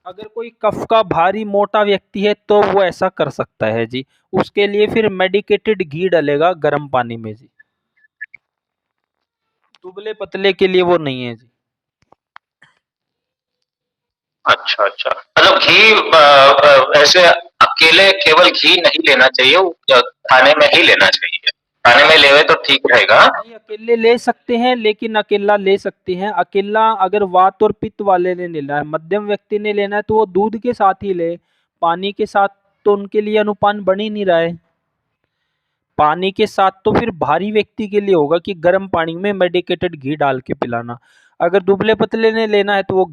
अगर कोई कफ का भारी मोटा व्यक्ति है तो वो ऐसा कर सकता है जी, उसके लिए फिर मेडिकेटेड घी डलेगा गर्म पानी में जी। दुबले पतले के लिए वो नहीं है जी। अच्छा अच्छा, मतलब घी ऐसे अकेले केवल घी नहीं लेना चाहिए, वो खाने में ही लेना चाहिए। खाने में लेवे तो ठीक रहेगा। नहीं, अकेले ले सकते हैं, लेकिन अकेला ले सकते हैं। अकेला अगर वात और पित्त वाले ने लेना है, मध्यम व्यक्ति ने लेना है, तो वो दूध के साथ ही ले। पानी के साथ तो उनके लिए अनुपान बन ही नहीं रहा है। पानी के साथ तो फिर भारी व्यक्ति के लिए होगा कि गर्म पानी में मेडिकेटेड घी डाल के पिलाना। अगर दुबले पतले ने लेना है तो वो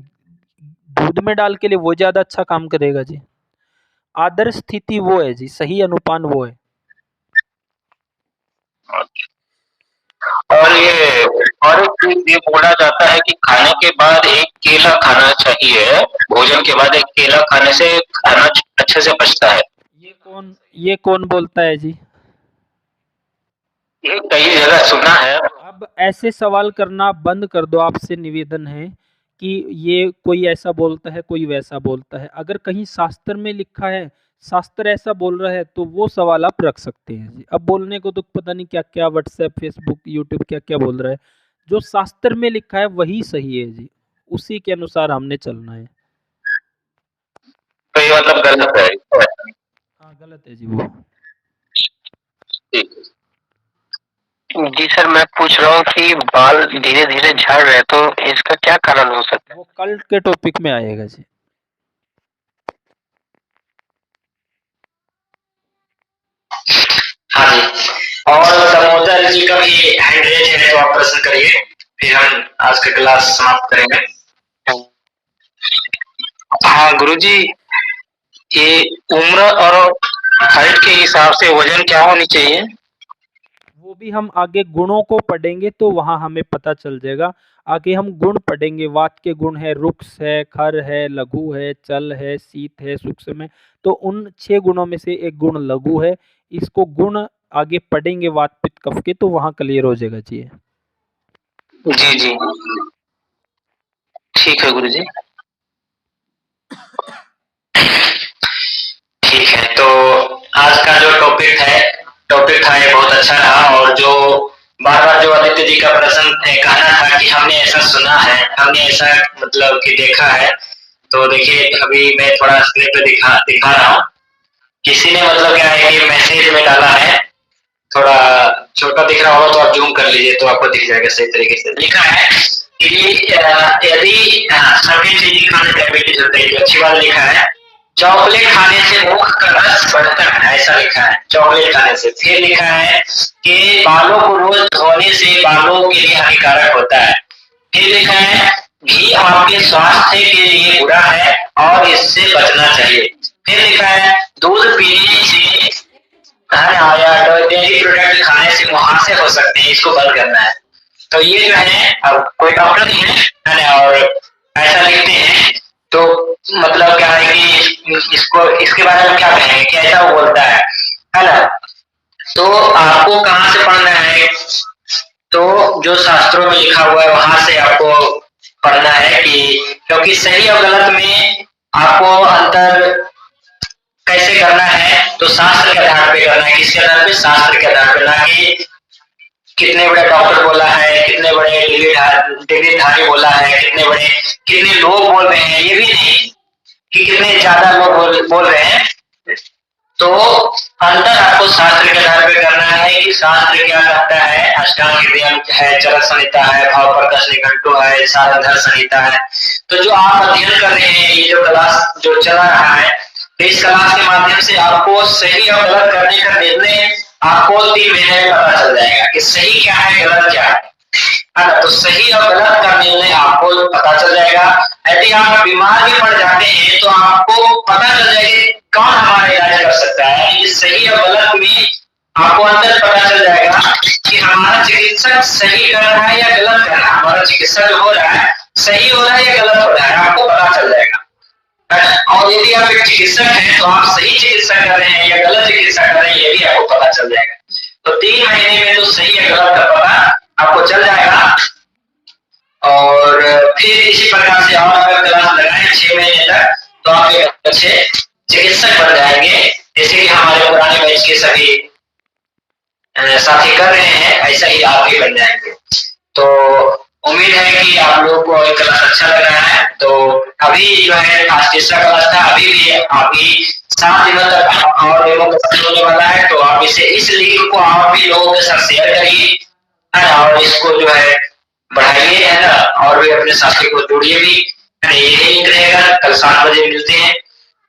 दूध में डाल के लिए, वो ज्यादा अच्छा काम करेगा जी। आदर्श स्थिति वो है जी, सही अनुपान वो है। और ये और एक चीज ये बोला जाता है कि खाने के बाद एक केला खाना चाहिए। भोजन के बाद एक केला खाने से खाना अच्छे से पचता है। ये कौन बोलता है जी? ये कई जगह सुना है। अब ऐसे सवाल करना बंद कर दो, आपसे निवेदन है कि ये कोई ऐसा बोलता है, कोई वैसा बोलता है। अगर कहीं शास्त्र में लिखा है, शास्त्र ऐसा बोल रहा है, तो वो सवाल आप रख सकते हैं जी। अब बोलने को तो पता नहीं क्या क्या व्हाट्सएप, फेसबुक, यूट्यूब क्या क्या बोल रहा है। जो शास्त्र में लिखा है वही सही है जी, उसी के अनुसार हमने चलना है। तो ये मतलब गलत है। हाँ, गलत है जी वो। ठीक। जी सर, मैं पूछ रहा हूँ कि बाल धीरे धीरे झड़ रहे, तो इसका क्या कारण हो सकता है? वो कल के टॉपिक में आएगा जी। हाँ जी, और दामोदर जी का भी हैंड रेज है, तो आप प्रश्न करिए, फिर हम आज का क्लास समाप्त करेंगे। हाँ गुरुजी, ये उम्र और हाइट के हिसाब से वजन क्या होनी चाहिए? वो भी हम आगे गुणों को पढ़ेंगे तो वहां हमें पता चल जाएगा। आगे हम गुण पढ़ेंगे, वात के गुण है, रुक्स है, खर है, लघु है, चल है, शीत है, सूक्ष्म है। तो उन 6 गुणों में से एक गुण लघु है। इसको गुण आगे पढ़ेंगे वात पित्त कफ के, तो वहां क्लियर हो जाएगा जी। जी जी, ठीक है गुरुजी। ठीक है, तो आज का जो टॉपिक था ये बहुत अच्छा रहा। और जो बार बार जो आदित्य जी का प्रश्न कहना था कि हमने ऐसा सुना है, हमने ऐसा मतलब कि देखा है, तो देखिए अभी मैं थोड़ा स्क्रीन पे दिखा रहा हूँ। किसी ने मतलब क्या है कि मैसेज में डाला है, थोड़ा छोटा दिख रहा होगा तो आप जूम कर लीजिए तो आपको दिख जाएगा सही तरीके से। लिखा है कि यदि सभी चीजें खाने डायबिटीज होते हैं, तो अच्छी बात लिखा है, चॉकलेट खाने से मुख का रस बढ़ता है, ऐसा लिखा है चॉकलेट खाने से। फिर लिखा है कि बालों को रोज धोने से बालों के लिए हानिकारक होता है। फिर लिखा है घी आपके स्वास्थ्य के लिए बुरा है और इससे बचना चाहिए। फिर लिखा है दूध पीने से डेयरी प्रोडक्ट खाने से मुहासे हो सकते हैं, इसको बंद करना है। तो ये जो है, अब कोई डॉक्टर नहीं है ना, और ऐसा लिखते हैं, तो मतलब क्या है कि इसको इसके बारे में क्या कहेंगे कि ऐसा वो बोलता है ना। तो आपको कहाँ से पढ़ना है? तो जो शास्त्रों में लिखा हुआ है वहां से आपको पढ़ना है, कि क्योंकि सही और गलत में आपको अंतर कैसे करना है, तो शास्त्र के आधार पे करना है। किसके आधार पे? शास्त्र के आधार पे, ना कि कितने बड़े डॉक्टर बोला है, कितने बड़े डिग्रीधारी बोला है, कितने लोग बोल रहे हैं, ये भी नहीं कि कितने ज्यादा लोग बोल रहे हैं। तो अंतर आपको शास्त्र के आधार पे करना है कि शास्त्र क्या कहता है, अष्टांग हृदय है, चरक संहिता है, भाव प्रकाश निघंटु है, सारंधर संहिता है। तो जो आप अध्ययन कर रहे हैं, ये जो क्लास जो चला रहा है, तो इस क्लास के माध्यम से आपको सही और गलत करने का निर्णय आपको 3 महीने में पता चल जाएगा कि सही क्या है, गलत क्या है ना। तो सही और गलत का निर्णय आपको पता चल जाएगा। यदि आप बीमार भी पड़ जाते हैं तो आपको पता चल जाएगा कौन हमारा इलाज कर सकता है। ये सही और गलत में आपको अंदर पता चल जाएगा कि हमारा चिकित्सक सही कर रहा है या गलत कर रहा है, हमारा चिकित्सा जो हो रहा है सही हो रहा है या गलत हो रहा है, आपको पता चल जाएगा। और यदि आप एक चिकित्सक हैं तो आप सही चिकित्सा कर रहे हैं या गलत चिकित्सा कर रहे हैं, ये भी आपको पता चल जाएगा। तो 3 महीने में तो सही या गलत का पता आपको चल जाएगा। और फिर इसी प्रकार से और अगर क्लास लगाएं 6 महीने तक तो आप एक अच्छे चिकित्सक बन जाएंगे, जैसे कि हमारे पुराने बैच के सभी साथी कर रहे हैं, ऐसा ही आप भी बन जाएंगे। तो उम्मीद है कि आप लोगों को ये क्लास अच्छा लग रहा है। तो अभी जो है आज तीसरा क्लास था, अभी भी अभी 7 दिनों तक और लोगों का पसंद होने वाला है। तो आप इसे इस लिंक को आप भी लोगों के साथ शेयर करिए, है ना, और इसको जो है बढ़ाइए, है ना, और भी अपने साथी को जोड़िए भी, है ना। यही लिंक रहेगा। कल 7 बजे मिलते हैं।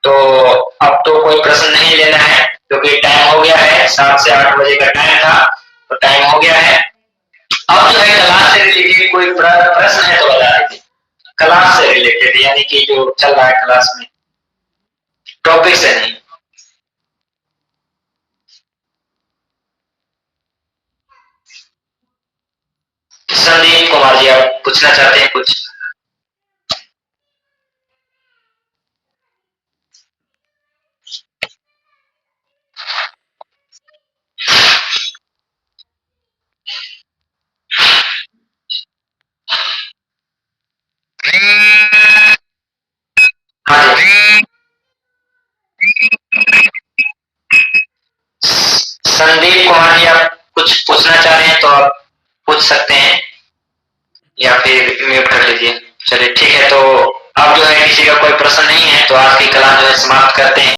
तो अब तो कोई प्रश्न नहीं लेना है क्योंकि टाइम हो गया है, 7 से 8 बजे का टाइम था, तो टाइम हो गया है। अब जो है क्लास से रिलेटेड कोई प्रश्न है तो बता दीजिए, क्लास से रिलेटेड, यानी कि जो चल रहा है क्लास में, टॉपिक से नहीं। संदीप कुमार जी, आप पूछना चाहते हैं कुछ? हाँ जी, संदीप कुमार जी, आप कुछ पूछना चाह रहे हैं तो आप पूछ सकते हैं या फिर म्यूट कर लीजिए। चलिए ठीक है, तो अब जो है किसी का कोई प्रश्न नहीं है तो आज की क्लास जो है समाप्त करते हैं।